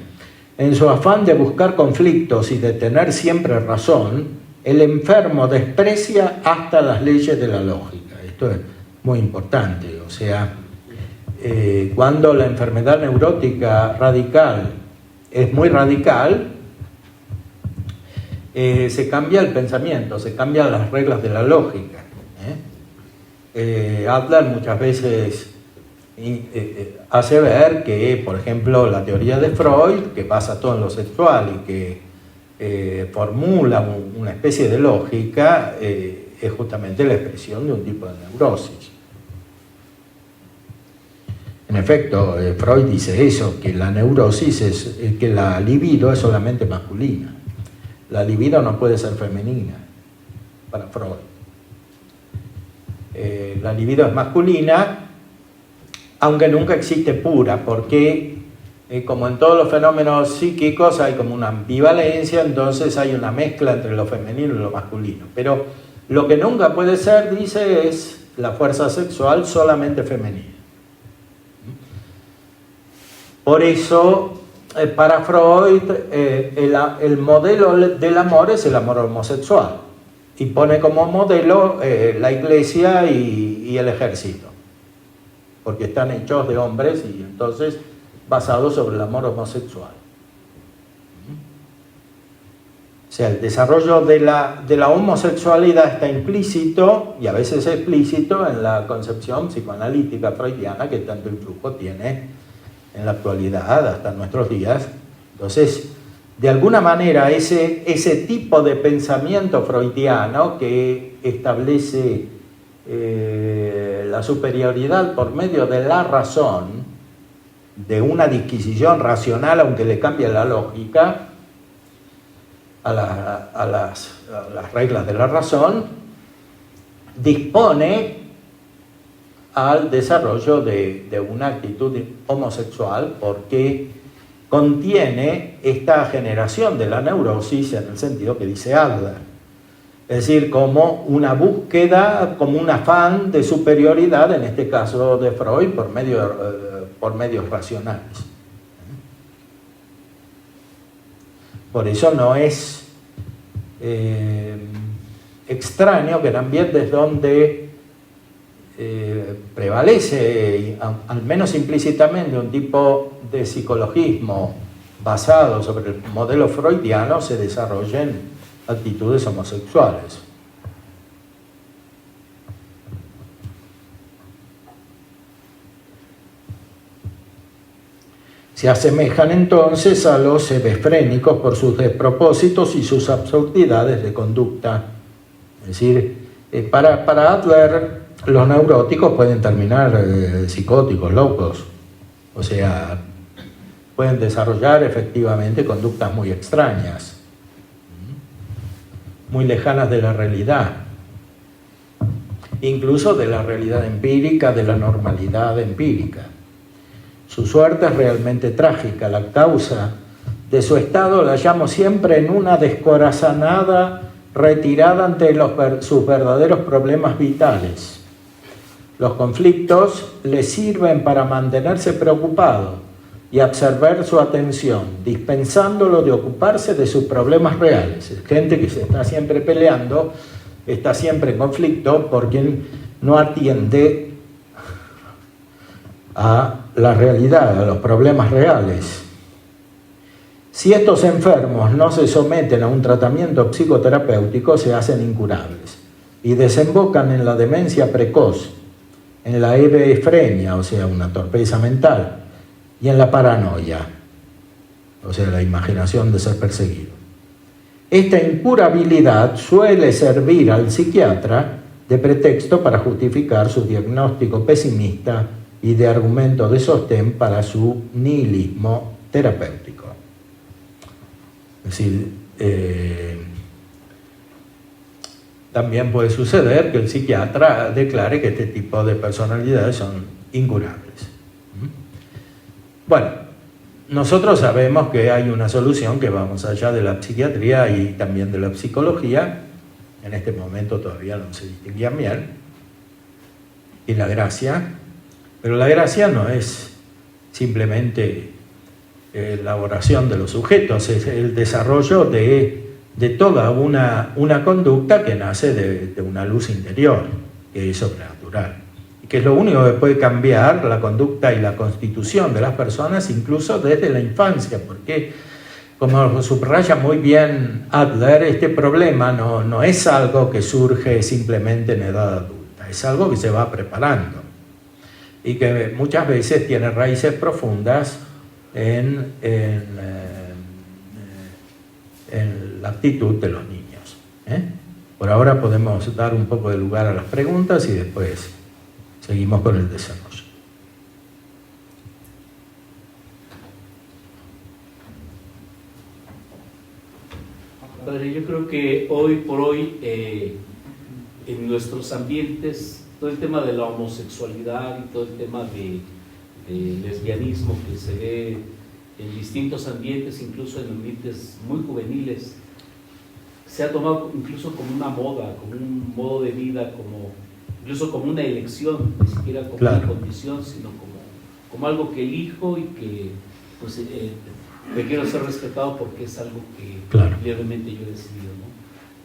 En su afán de buscar conflictos y de tener siempre razón, el enfermo desprecia hasta las leyes de la lógica. Esto es muy importante. O sea, cuando la enfermedad neurótica radical es muy radical, se cambia el pensamiento, se cambian las reglas de la lógica. Adler muchas veces hace ver que, por ejemplo, la teoría de Freud, que basa todo en lo sexual y que formula una especie de lógica, es justamente la expresión de un tipo de neurosis. En efecto, Freud dice eso, que la neurosis que la libido es solamente masculina. La libido no puede ser femenina para Freud. La libido es masculina, aunque nunca existe pura, porque como en todos los fenómenos psíquicos hay como una ambivalencia, entonces hay una mezcla entre lo femenino y lo masculino. Pero lo que nunca puede ser, dice, es la fuerza sexual solamente femenina. Por eso, para Freud, el modelo del amor es el amor homosexual, y pone como modelo la iglesia y el ejército, porque están hechos de hombres y entonces basados sobre el amor homosexual. O sea, el desarrollo de la homosexualidad está implícito y a veces explícito en la concepción psicoanalítica freudiana que tanto influjo tiene en la actualidad hasta nuestros días. Entonces, de alguna manera, ese tipo de pensamiento freudiano que establece la superioridad por medio de la razón, de una disquisición racional, aunque le cambie la lógica a las reglas de la razón, dispone al desarrollo de una actitud homosexual, porque contiene esta generación de la neurosis en el sentido que dice Adler, es decir, como una búsqueda, como un afán de superioridad, en este caso de Freud, por medios racionales. Por eso no es extraño que en ambientes donde prevalece, al menos implícitamente, un tipo de psicologismo basado sobre el modelo freudiano, se desarrollen actitudes homosexuales. Se asemejan entonces a los hebefrénicos por sus despropósitos y sus absurdidades de conducta. Es decir, para Adler, los neuróticos pueden terminar psicóticos, locos. O sea, pueden desarrollar efectivamente conductas muy extrañas, muy lejanas de la realidad, incluso de la realidad empírica, de la normalidad empírica. Su suerte es realmente trágica. La causa de su estado la hallamos siempre en una descorazonada retirada ante sus verdaderos problemas vitales. Los conflictos le sirven para mantenerse preocupado y absorber su atención, dispensándolo de ocuparse de sus problemas reales. Es gente que se está siempre peleando, está siempre en conflicto porque no atiende a la realidad, a los problemas reales. Si estos enfermos no se someten a un tratamiento psicoterapéutico, se hacen incurables y desembocan en la demencia precoz, en la hebefrenia, o sea, una torpeza mental, y en la paranoia, o sea, la imaginación de ser perseguido. Esta incurabilidad suele servir al psiquiatra de pretexto para justificar su diagnóstico pesimista y de argumento de sostén para su nihilismo terapéutico. Es decir, también puede suceder que el psiquiatra declare que este tipo de personalidades son incurables. Bueno, nosotros sabemos que hay una solución que va más allá de la psiquiatría y también de la psicología. En este momento todavía no se distinguían bien. Y la gracia, pero la gracia no es simplemente la elaboración de los sujetos, es el desarrollo de toda una conducta que nace de una luz interior, que es sobrenatural, y que es lo único que puede cambiar la conducta y la constitución de las personas, incluso desde la infancia, porque, como subraya muy bien Adler, este problema no es algo que surge simplemente en edad adulta, es algo que se va preparando y que muchas veces tiene raíces profundas en la actitud de los niños. Por ahora podemos dar un poco de lugar a las preguntas y después seguimos con el desarrollo.
Padre, yo creo que hoy por hoy en nuestros ambientes todo el tema de la homosexualidad y todo el tema de lesbianismo que se ve en distintos ambientes, incluso en ambientes muy juveniles, se ha tomado incluso como una moda, como un modo de vida, incluso como una elección, ni siquiera como una condición, sino como algo que elijo y que pues, me quiero ser respetado porque es algo que libremente yo he decidido, ¿no?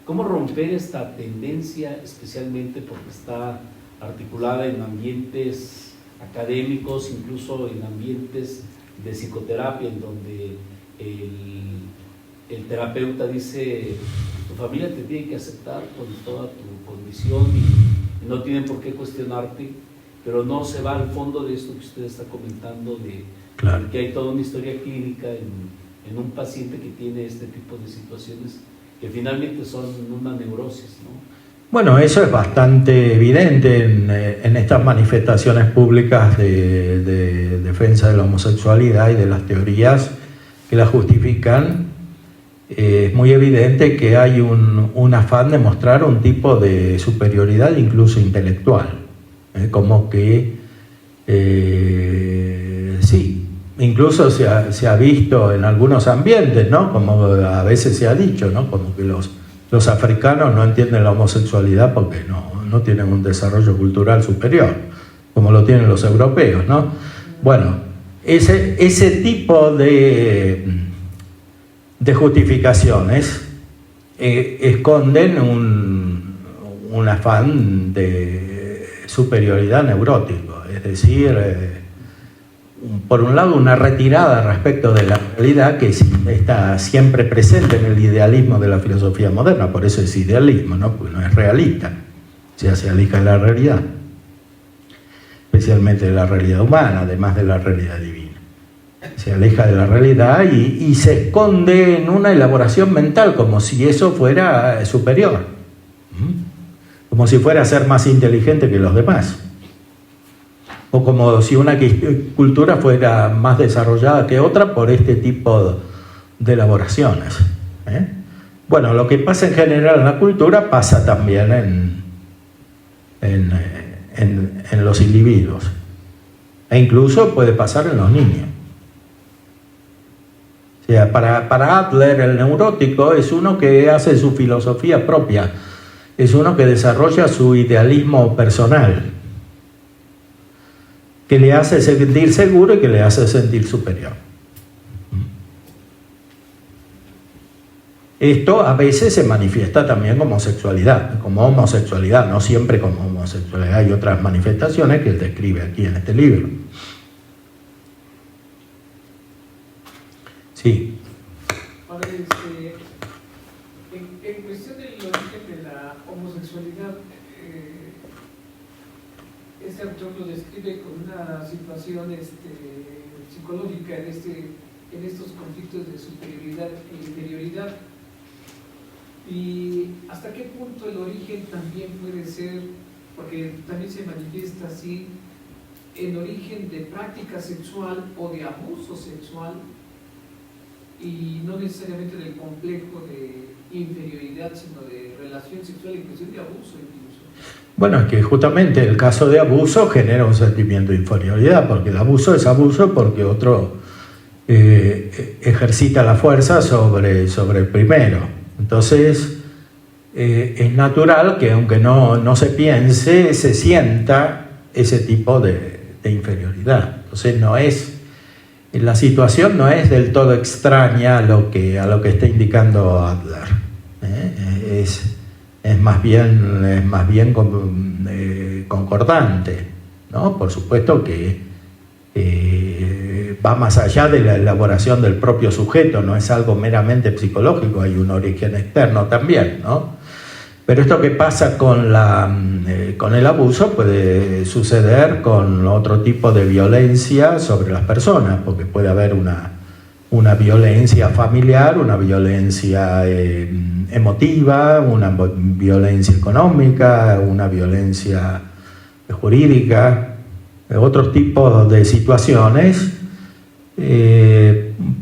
¿Cómo romper esta tendencia, especialmente porque está articulada en ambientes académicos, incluso en ambientes de psicoterapia, en donde el terapeuta dice: tu familia te tiene que aceptar con toda tu condición y no tienen por qué cuestionarte, pero no se va al fondo de esto que usted está comentando, de que hay toda una historia clínica en un paciente que tiene este tipo de situaciones que finalmente son una neurosis, ¿no?
Bueno, eso es bastante evidente en estas manifestaciones públicas de defensa de la homosexualidad y de las teorías que la justifican. Es muy evidente que hay un afán de mostrar un tipo de superioridad incluso intelectual, como que sí, incluso se ha visto en algunos ambientes, ¿no? Como a veces se ha dicho, ¿no? Como que los africanos no entienden la homosexualidad porque no tienen un desarrollo cultural superior, como lo tienen los europeos, ¿no? Bueno, ese tipo de justificaciones esconden un afán de superioridad neurótico, es decir, por un lado una retirada respecto de la realidad que está siempre presente en el idealismo de la filosofía moderna, por eso es idealismo, ¿no? Porque no es realista, se aleja de la realidad, especialmente de la realidad humana, además de la realidad divina. Se aleja de la realidad y se esconde en una elaboración mental, como si eso fuera superior, como si fuera a ser más inteligente que los demás, o como si una cultura fuera más desarrollada que otra por este tipo de elaboraciones. Bueno, lo que pasa en general en la cultura pasa también en los individuos, e incluso puede pasar en los niños. O sea, para Adler el neurótico es uno que hace su filosofía propia, es uno que desarrolla su idealismo personal, que le hace sentir seguro y que le hace sentir superior. Esto a veces se manifiesta también como homosexualidad, no siempre como homosexualidad. Hay otras manifestaciones que él describe aquí en este libro. Sí.
Ahora, en cuestión del origen de la homosexualidad, este autor lo describe con una situación psicológica en estos conflictos de superioridad e interioridad. Y hasta qué punto el origen también puede ser, porque también se manifiesta así, el origen de práctica sexual o de abuso sexual, y no necesariamente del complejo inferioridad, sino de relación sexual, inclusive de abuso incluso.
Bueno, es que justamente el caso de abuso genera un sentimiento de inferioridad, porque el abuso es abuso porque otro ejercita la fuerza sobre el primero. Entonces, es natural que aunque no se piense, se sienta ese tipo de inferioridad. Entonces la situación no es del todo extraña a lo que está indicando Adler. Es más bien concordante, ¿no? Por supuesto que va más allá de la elaboración del propio sujeto, no es algo meramente psicológico, hay un origen externo también, ¿no? Pero esto que pasa con el abuso puede suceder con otro tipo de violencia sobre las personas, porque puede haber una violencia familiar, una violencia emotiva, una violencia económica, una violencia jurídica, otros tipos de situaciones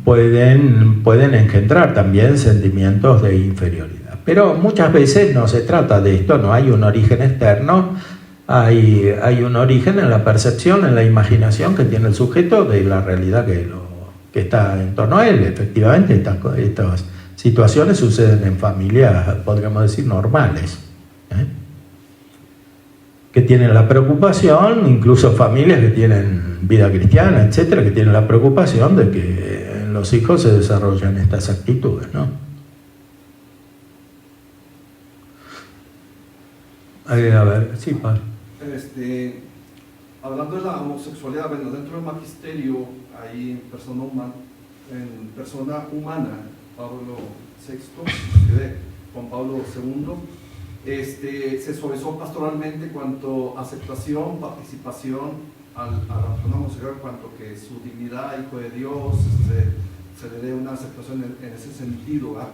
pueden engendrar también sentimientos de inferioridad. Pero muchas veces no se trata de esto, no hay un origen externo, hay un origen en la percepción, en la imaginación que tiene el sujeto de la realidad que está en torno a él. Efectivamente, estas situaciones suceden en familias, podríamos decir, normales, que tienen la preocupación, incluso familias que tienen vida cristiana, etcétera, que tienen la preocupación de que en los hijos se desarrollen estas actitudes, ¿no? A ver, sí, Pablo.
Hablando de la homosexualidad, bueno, dentro del magisterio, ahí en persona humana, Pablo VI, Juan Pablo II, se suavizó pastoralmente cuanto a aceptación, participación a la persona homosexual, cuanto que su dignidad, hijo de Dios, se le dé una aceptación en ese sentido, ¿verdad?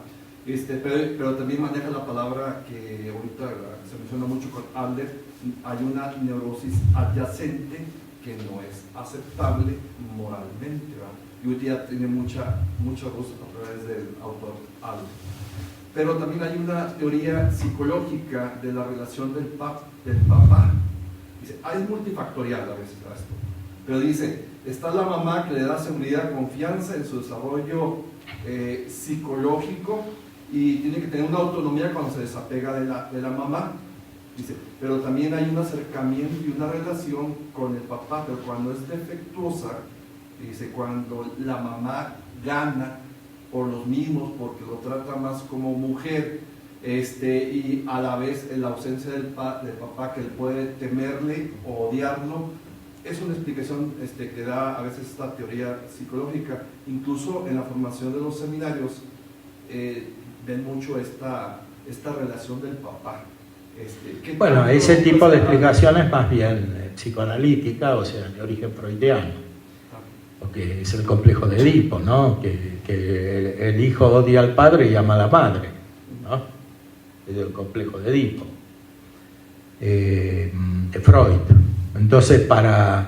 Pero también maneja la palabra que ahorita se menciona mucho con Adler, hay una neurosis adyacente que no es aceptable moralmente, ¿verdad? Y hoy día tiene mucha luz a través del autor Adler. Pero también hay una teoría psicológica de la relación del papá. Dice, es multifactorial a veces esto, pero dice, está la mamá que le da seguridad, confianza en su desarrollo psicológico, y tiene que tener una autonomía cuando se desapega de la mamá. Dice, pero también hay un acercamiento y una relación con el papá, pero cuando es defectuosa, dice, cuando la mamá gana por los mismos, porque lo trata más como mujer, y a la vez en la ausencia del papá, que él puede temerle o odiarlo. Es una explicación que da a veces esta teoría psicológica. Incluso en la formación de los seminarios ven mucho esta relación del papá.
Bueno, ese tipo de explicación es más bien psicoanalítica, o sea, de origen freudiano, porque es el complejo de Edipo, ¿no? Que el hijo odia al padre y ama a la madre, ¿no? Es el complejo de Edipo, de Freud. Entonces, para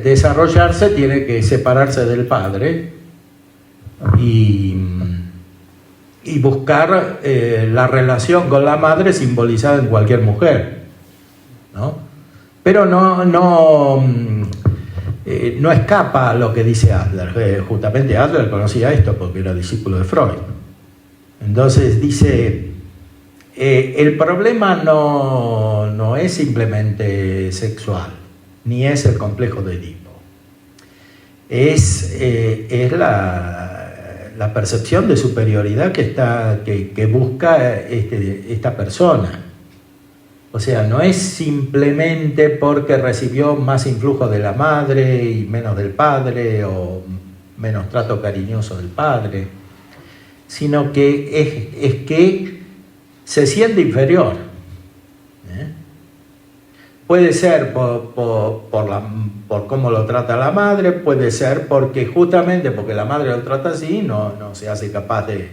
desarrollarse tiene que separarse del padre y buscar la relación con la madre simbolizada en cualquier mujer, ¿no? Pero no escapa a lo que dice Adler. Justamente Adler conocía esto porque era discípulo de Freud. Entonces dice, el problema no es simplemente sexual, ni es el complejo de Edipo. Es la percepción de superioridad que busca esta persona. O sea, no es simplemente porque recibió más influjo de la madre y menos del padre, o menos trato cariñoso del padre, sino que es que se siente inferior. Puede ser por cómo lo trata la madre, puede ser justamente porque la madre lo trata así, no se hace capaz de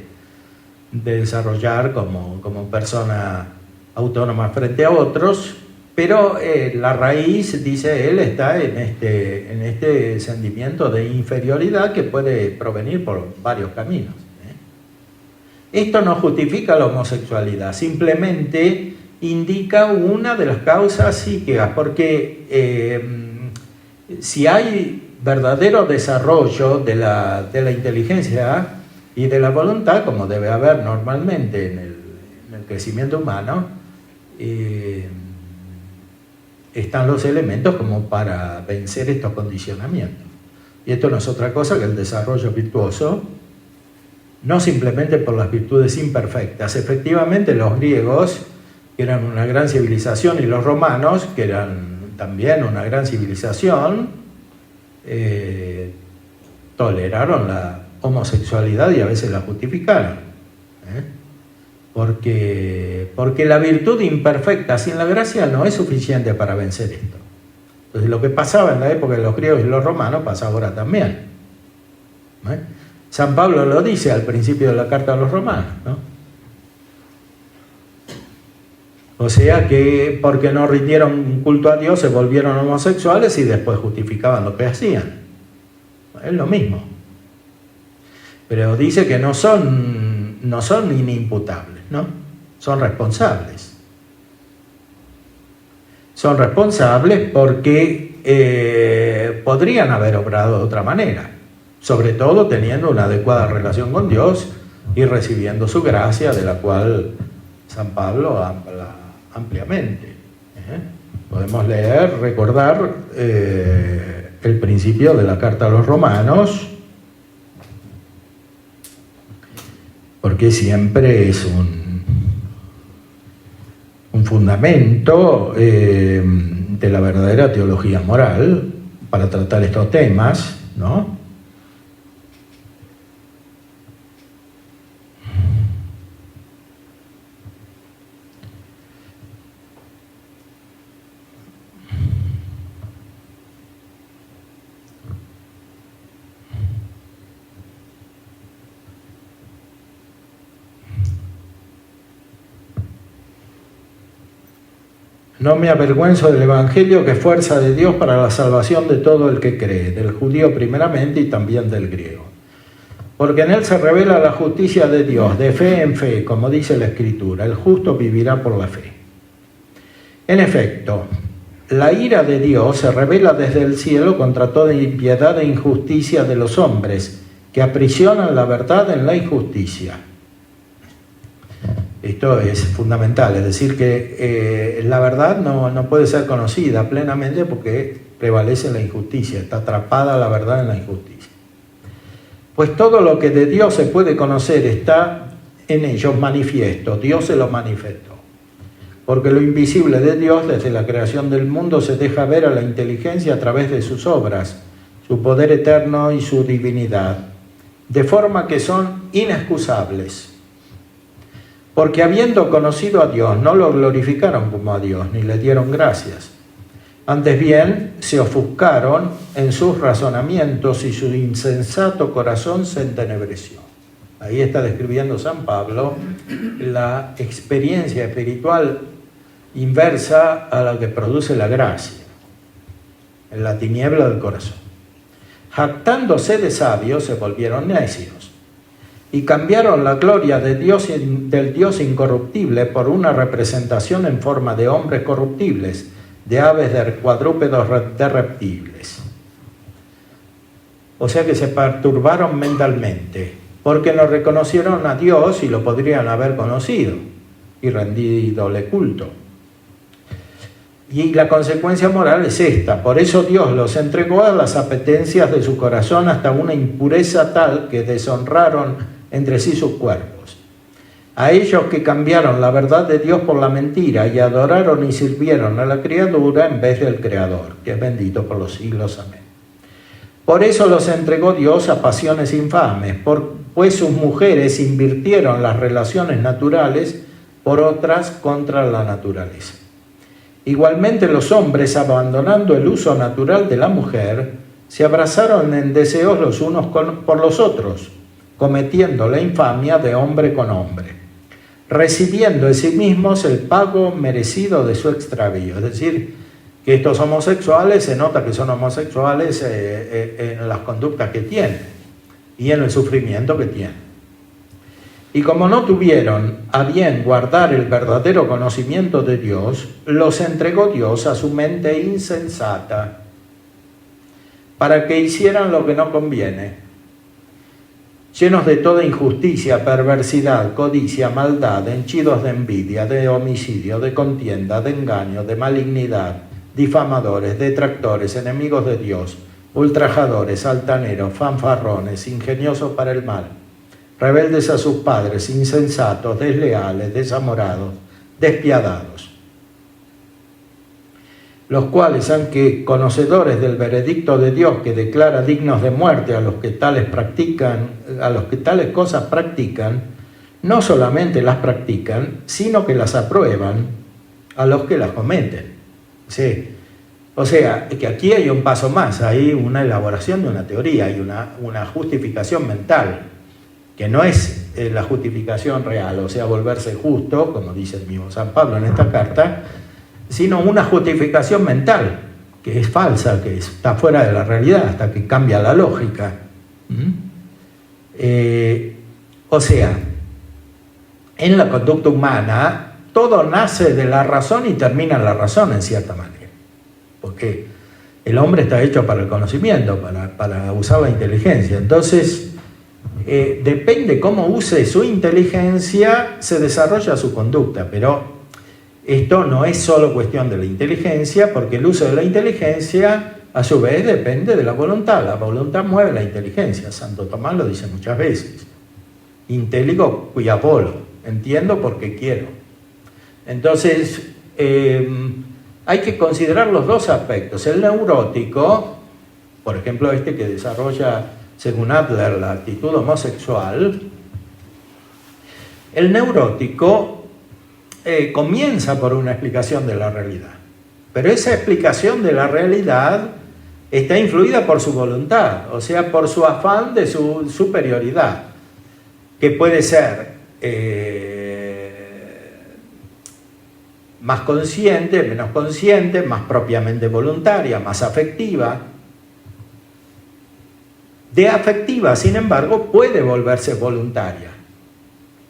desarrollar como persona autónoma frente a otros, pero la raíz, dice él, está en este sentimiento de inferioridad que puede provenir por varios caminos. Esto no justifica la homosexualidad, simplemente indica una de las causas psíquicas, porque si hay verdadero desarrollo de la inteligencia y de la voluntad, como debe haber normalmente en el crecimiento humano, están los elementos como para vencer estos condicionamientos. Y esto no es otra cosa que el desarrollo virtuoso, no simplemente por las virtudes imperfectas. Efectivamente, los griegos, que eran una gran civilización, y los romanos, que eran también una gran civilización, toleraron la homosexualidad y a veces la justificaron. Porque la virtud imperfecta sin la gracia no es suficiente para vencer esto. Entonces, lo que pasaba en la época de los griegos y los romanos pasa ahora también. San Pablo lo dice al principio de la carta a los romanos, ¿no? O sea que porque no rindieron culto a Dios se volvieron homosexuales y después justificaban lo que hacían. Es lo mismo. Pero dice que no son inimputables, ¿no? Son responsables. Son responsables porque podrían haber obrado de otra manera, sobre todo teniendo una adecuada relación con Dios y recibiendo su gracia, de la cual San Pablo habla ampliamente. Podemos recordar el principio de la carta a los romanos, porque siempre es un fundamento de la verdadera teología moral para tratar estos temas, ¿no? No me avergüenzo del Evangelio, que es fuerza de Dios para la salvación de todo el que cree, del judío primeramente y también del griego. Porque en él se revela la justicia de Dios, de fe en fe, como dice la Escritura, el justo vivirá por la fe. En efecto, la ira de Dios se revela desde el cielo contra toda impiedad e injusticia de los hombres, que aprisionan la verdad en la injusticia. Esto es fundamental, es decir, que la verdad no puede ser conocida plenamente porque prevalece la injusticia, está atrapada la verdad en la injusticia. Pues todo lo que de Dios se puede conocer está en ellos manifiesto, Dios se lo manifestó. Porque lo invisible de Dios desde la creación del mundo se deja ver a la inteligencia a través de sus obras, su poder eterno y su divinidad, de forma que son inexcusables. Porque habiendo conocido a Dios, no lo glorificaron como a Dios, ni le dieron gracias. Antes bien, se ofuscaron en sus razonamientos y su insensato corazón se entenebreció. Ahí está describiendo San Pablo la experiencia espiritual inversa a la que produce la gracia, en la tiniebla del corazón. Jactándose de sabios, se volvieron necios. Y cambiaron la gloria de Dios, del Dios incorruptible por una representación en forma de hombres corruptibles, de aves, de cuadrúpedos, de reptiles. O sea que se perturbaron mentalmente, porque no reconocieron a Dios y lo podrían haber conocido y rendidole culto. Y la consecuencia moral es esta: por eso Dios los entregó a las apetencias de su corazón hasta una impureza tal que deshonraron entre sí sus cuerpos. A ellos que cambiaron la verdad de Dios por la mentira y adoraron y sirvieron a la criatura en vez del Creador, que es bendito por los siglos. Amén. Por eso los entregó Dios a pasiones infames, pues sus mujeres invirtieron las relaciones naturales por otras contra la naturaleza. Igualmente los hombres, abandonando el uso natural de la mujer, se abrazaron en deseos los unos por los otros, cometiendo la infamia de hombre con hombre, recibiendo en sí mismos el pago merecido de su extravío. Es decir, que estos homosexuales, se nota que son homosexuales en las conductas que tienen y en el sufrimiento que tienen. Y como no tuvieron a bien guardar el verdadero conocimiento de Dios, los entregó Dios a su mente insensata, para que hicieran lo que no conviene, llenos de toda injusticia, perversidad, codicia, maldad, henchidos de envidia, de homicidio, de contienda, de engaño, de malignidad, difamadores, detractores, enemigos de Dios, ultrajadores, altaneros, fanfarrones, ingeniosos para el mal, rebeldes a sus padres, insensatos, desleales, desamorados, despiadados, los cuales, aunque conocedores del veredicto de Dios que declara dignos de muerte a los que tales cosas practican, no solamente las practican, sino que las aprueban a los que las cometen. Sí. O sea, que aquí hay un paso más, hay una elaboración de una teoría, hay una justificación mental, que no es la justificación real, o sea, volverse justo, como dice el mismo San Pablo en esta carta, sino una justificación mental, que es falsa, que está fuera de la realidad, hasta que cambia la lógica. O sea, en la conducta humana, todo nace de la razón y termina en la razón, en cierta manera. Porque el hombre está hecho para el conocimiento, para usar la inteligencia. Entonces, depende cómo use su inteligencia, se desarrolla su conducta, pero esto no es solo cuestión de la inteligencia, porque el uso de la inteligencia, a su vez, depende de la voluntad. La voluntad mueve la inteligencia. Santo Tomás lo dice muchas veces. Intelligo quia volo. Entiendo porque quiero. Entonces, hay que considerar los dos aspectos. El neurótico, por ejemplo, este que desarrolla, según Adler, la actitud homosexual, el neurótico comienza por una explicación de la realidad, pero esa explicación de la realidad está influida por su voluntad, o sea, por su afán de su superioridad, que puede ser más consciente, menos consciente, más propiamente voluntaria, más afectiva. De afectiva, sin embargo, puede volverse voluntaria.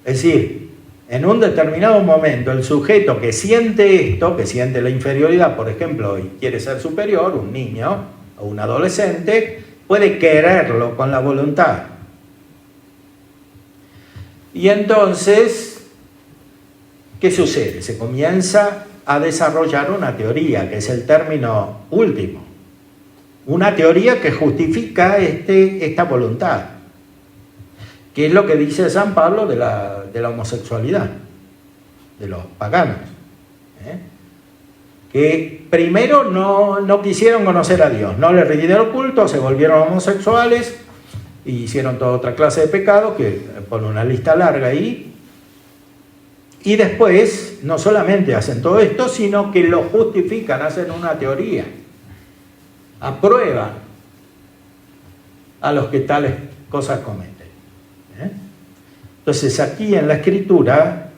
Es decir, en un determinado momento, el sujeto que siente esto, que siente la inferioridad, por ejemplo, y quiere ser superior, un niño o un adolescente, puede quererlo con la voluntad. Y entonces, ¿qué sucede? Se comienza a desarrollar una teoría, que es el término último. Una teoría que justifica esta voluntad, que es lo que dice San Pablo de la homosexualidad, de los paganos, que primero no quisieron conocer a Dios, no le rindieron culto, se volvieron homosexuales y hicieron toda otra clase de pecados, que pone una lista larga ahí, y después no solamente hacen todo esto, sino que lo justifican, hacen una teoría, aprueban a los que tales cosas cometen. Entonces aquí en la Escritura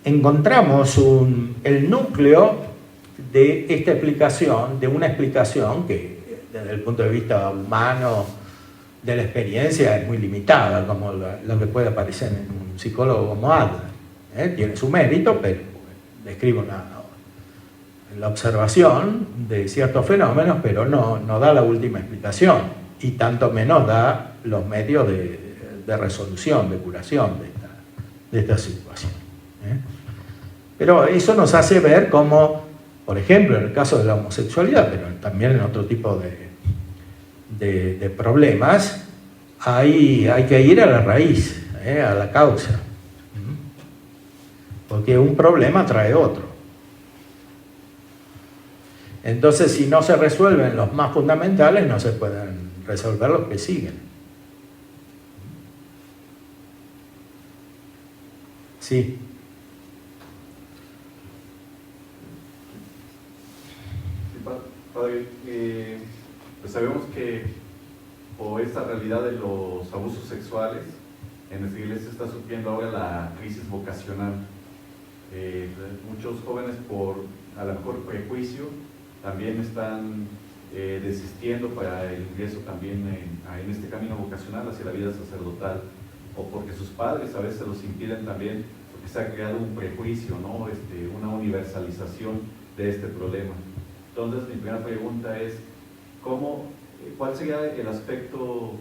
encontramos el núcleo de esta explicación, de una explicación que desde el punto de vista humano de la experiencia es muy limitada, como lo que puede aparecer en un psicólogo como Adler. Tiene su mérito, pero describe la observación de ciertos fenómenos, pero no da la última explicación, y tanto menos da los medios de resolución, de curación de esta situación. Pero eso nos hace ver cómo, por ejemplo, en el caso de la homosexualidad, pero también en otro tipo de problemas, hay que ir a la raíz, a la causa, porque un problema trae otro. Entonces, si no se resuelven los más fundamentales, no se pueden resolver los que siguen. Sí.
Padre, pues sabemos que por esta realidad de los abusos sexuales, en nuestra iglesia está sufriendo ahora la crisis vocacional. Muchos jóvenes, por a lo mejor prejuicio, también están desistiendo para el ingreso también en este camino vocacional hacia la vida sacerdotal. o porque sus padres a veces los impiden también, porque se ha creado un prejuicio, ¿no? Una universalización de este problema. Entonces, mi primera pregunta es, ¿cuál sería el aspecto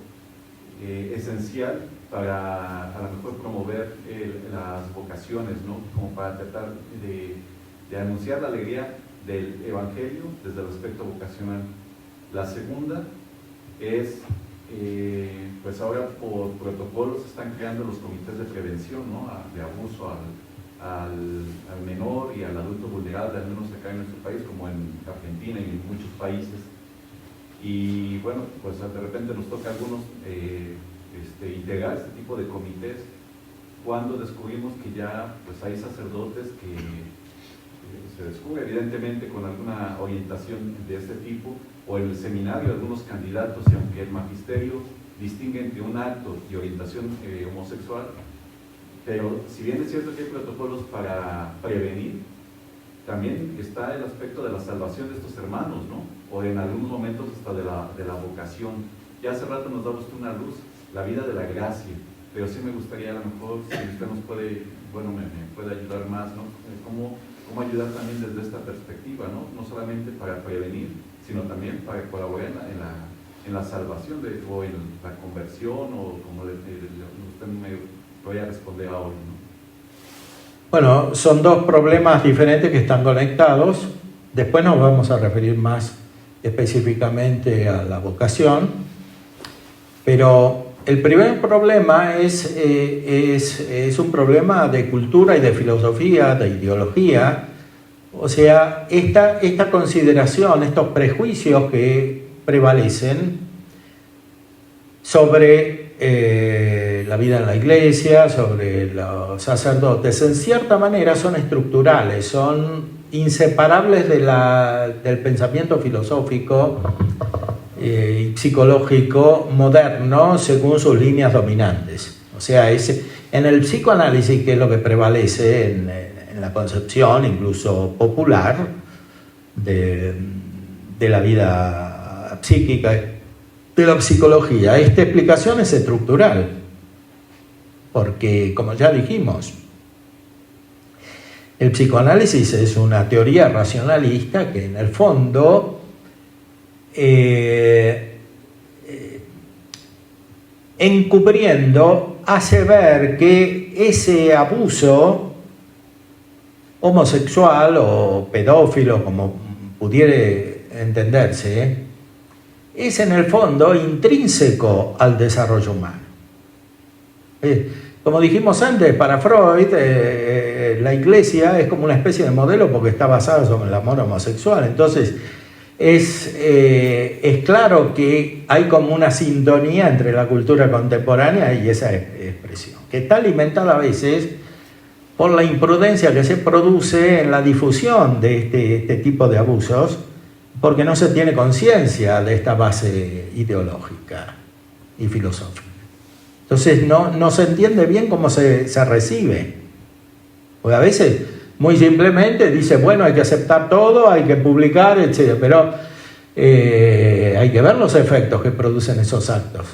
esencial para a lo mejor promover las vocaciones, ¿no? Como para tratar de anunciar la alegría del Evangelio desde el aspecto vocacional? La segunda es, pues ahora por protocolos se están creando los comités de prevención, ¿no? De abuso al menor y al adulto vulnerable, al menos acá en nuestro país, como en Argentina y en muchos países. Y bueno, pues de repente nos toca a algunos integrar este tipo de comités cuando descubrimos que ya pues hay sacerdotes que se descubre evidentemente con alguna orientación de este tipo, o el seminario de algunos candidatos, y aunque el magisterio distingue entre un acto y orientación homosexual, pero si bien es cierto que hay protocolos para prevenir, también está el aspecto de la salvación de estos hermanos, ¿no? O en algunos momentos hasta de la vocación. Ya hace rato nos daba usted una luz, la vida de la gracia, pero sí me gustaría a lo mejor, si usted nos puede, bueno, me puede ayudar más, ¿no? ¿Cómo ayudar también desde esta perspectiva, ¿no? No solamente para prevenir, sino también para colaborar en la salvación o en la conversión, o como usted me voy a responder ahora, ¿no?
Bueno, son dos problemas diferentes que están conectados. Después nos vamos a referir más específicamente a la vocación, pero el primer problema es un problema de cultura y de filosofía, de ideología. O sea, esta consideración, estos prejuicios que prevalecen sobre la vida en la iglesia, sobre los sacerdotes, en cierta manera son estructurales, son inseparables del pensamiento filosófico y psicológico moderno según sus líneas dominantes. O sea, en el psicoanálisis, que es lo que prevalece en la concepción incluso popular de la vida psíquica, de la psicología, esta explicación es estructural, porque como ya dijimos, el psicoanálisis es una teoría racionalista que en el fondo encubriendo hace ver que ese abuso homosexual o pedófilo, como pudiera entenderse, es en el fondo intrínseco al desarrollo humano. Como dijimos antes, para Freud, la iglesia es como una especie de modelo porque está basada sobre el amor homosexual. Entonces, es claro que hay como una sintonía entre la cultura contemporánea y esa expresión, que está alimentada a veces por la imprudencia que se produce en la difusión de este tipo de abusos, porque no se tiene conciencia de esta base ideológica y filosófica. Entonces no se entiende bien cómo se recibe. Porque a veces muy simplemente dice, bueno, hay que aceptar todo, hay que publicar, etc. Pero hay que ver los efectos que producen esos actos.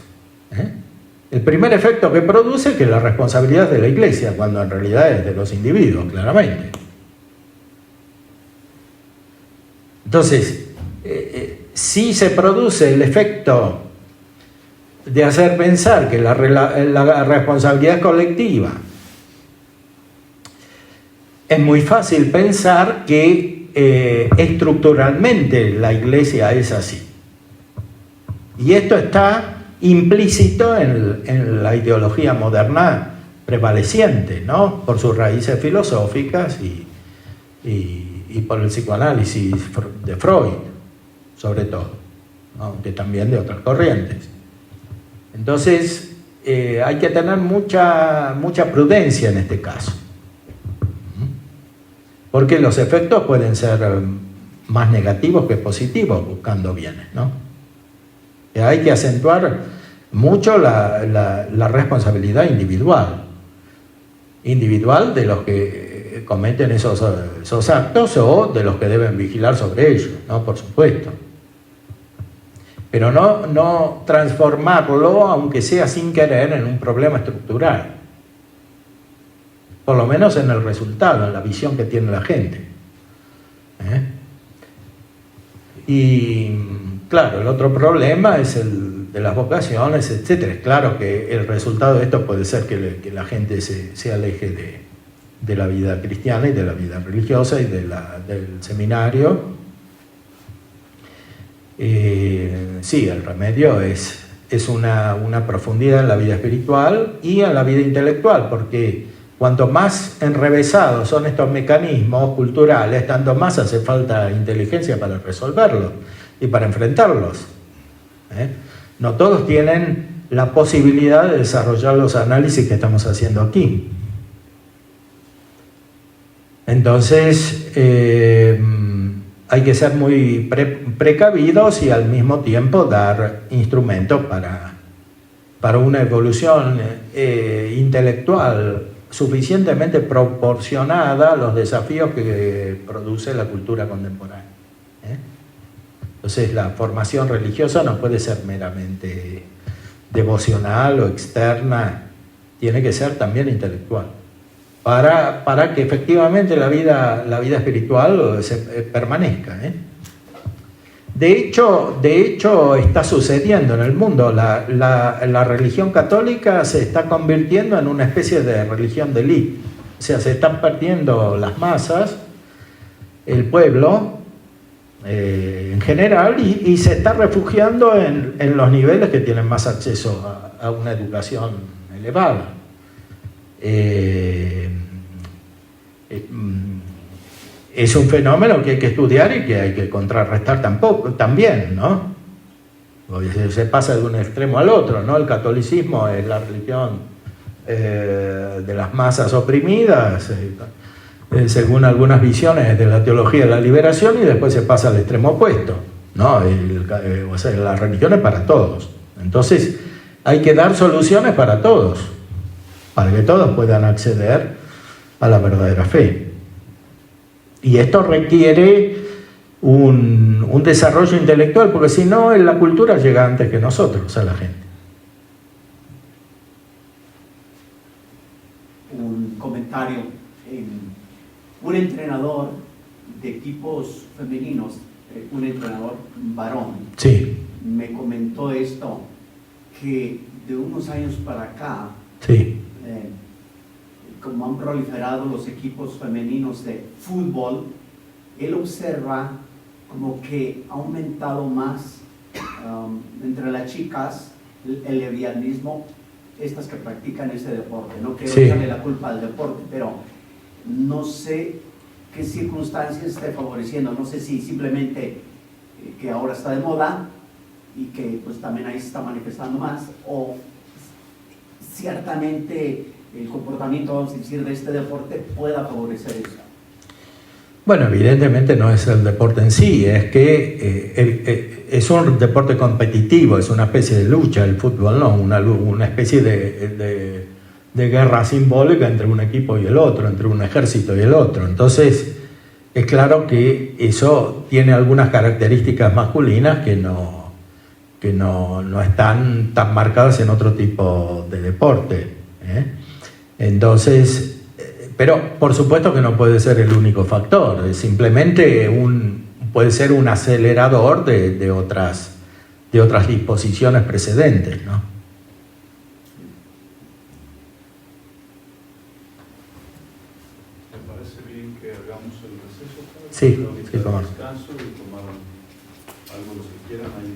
El primer efecto que produce es que la responsabilidad es de la iglesia, cuando en realidad es de los individuos, claramente. Entonces, si se produce el efecto de hacer pensar que la responsabilidad es colectiva, es muy fácil pensar que estructuralmente la iglesia es así. Y esto está implícito en la ideología moderna prevaleciente, ¿no? Por sus raíces filosóficas y por el psicoanálisis de Freud, sobre todo, aunque también de otras corrientes. Entonces, hay que tener mucha prudencia en este caso, porque los efectos pueden ser más negativos que positivos buscando bienes, ¿no? Hay que acentuar mucho la responsabilidad individual de los que cometen esos actos o de los que deben vigilar sobre ellos, ¿no? Por supuesto. pero no transformarlo, aunque sea sin querer, en un problema estructural. Por lo menos en el resultado, en la visión que tiene la gente. Y claro, el otro problema es el de las vocaciones, etc. Es claro que el resultado de esto puede ser que la gente se aleje de la vida cristiana y de la vida religiosa y del seminario. Sí, el remedio es una profundidad en la vida espiritual y en la vida intelectual, porque cuanto más enrevesados son estos mecanismos culturales, tanto más hace falta inteligencia para resolverlos y para enfrentarlos. No todos tienen la posibilidad de desarrollar los análisis que estamos haciendo aquí. Entonces, hay que ser muy precavidos y al mismo tiempo dar instrumentos para una evolución intelectual suficientemente proporcionada a los desafíos que produce la cultura contemporánea. Entonces, la formación religiosa no puede ser meramente devocional o externa, tiene que ser también intelectual, para que efectivamente la vida espiritual permanezca. De hecho, está sucediendo en el mundo. La religión católica se está convirtiendo en una especie de religión de élite. O sea, se están perdiendo las masas, el pueblo en general, y se está refugiando en los niveles que tienen más acceso a una educación elevada. Es un fenómeno que hay que estudiar y que hay que contrarrestar también, ¿no? Se pasa de un extremo al otro, ¿no? El catolicismo es la religión de las masas oprimidas, según algunas visiones de la teología de la liberación, y después se pasa al extremo opuesto, ¿no? O sea, la religión es para todos. Entonces, hay que dar soluciones para todos, para que todos puedan acceder a la verdadera fe. Y esto requiere un desarrollo intelectual, porque si no, la cultura llega antes que nosotros a la gente.
Un comentario. Un entrenador de equipos femeninos, un entrenador varón,
Sí.
me comentó esto, que de unos años para acá,
Sí.
como han proliferado los equipos femeninos de fútbol, él observa como que ha aumentado más entre las chicas el lesbianismo, estas que practican ese deporte. No quiero echarle la culpa al deporte, pero no sé qué circunstancias esté favoreciendo. No sé si simplemente que ahora está de moda y que pues también ahí se está manifestando más, o ciertamente el comportamiento, vamos a decir, de este deporte pueda favorecer eso.
Bueno, evidentemente no es el deporte en sí, es que es un deporte competitivo, es una especie de lucha el fútbol, ¿no? Una especie de guerra simbólica entre un equipo y el otro, entre un ejército y el otro. Entonces, es claro que eso tiene algunas características masculinas que no están tan marcadas en otro tipo de deporte. Entonces, pero por supuesto que no puede ser el único factor, es simplemente puede ser un acelerador de otras disposiciones precedentes, ¿no?
Me parece bien que hagamos el receso.
Sí, sí, cómo no.
Descanso y tomar algo los que quieran ahí.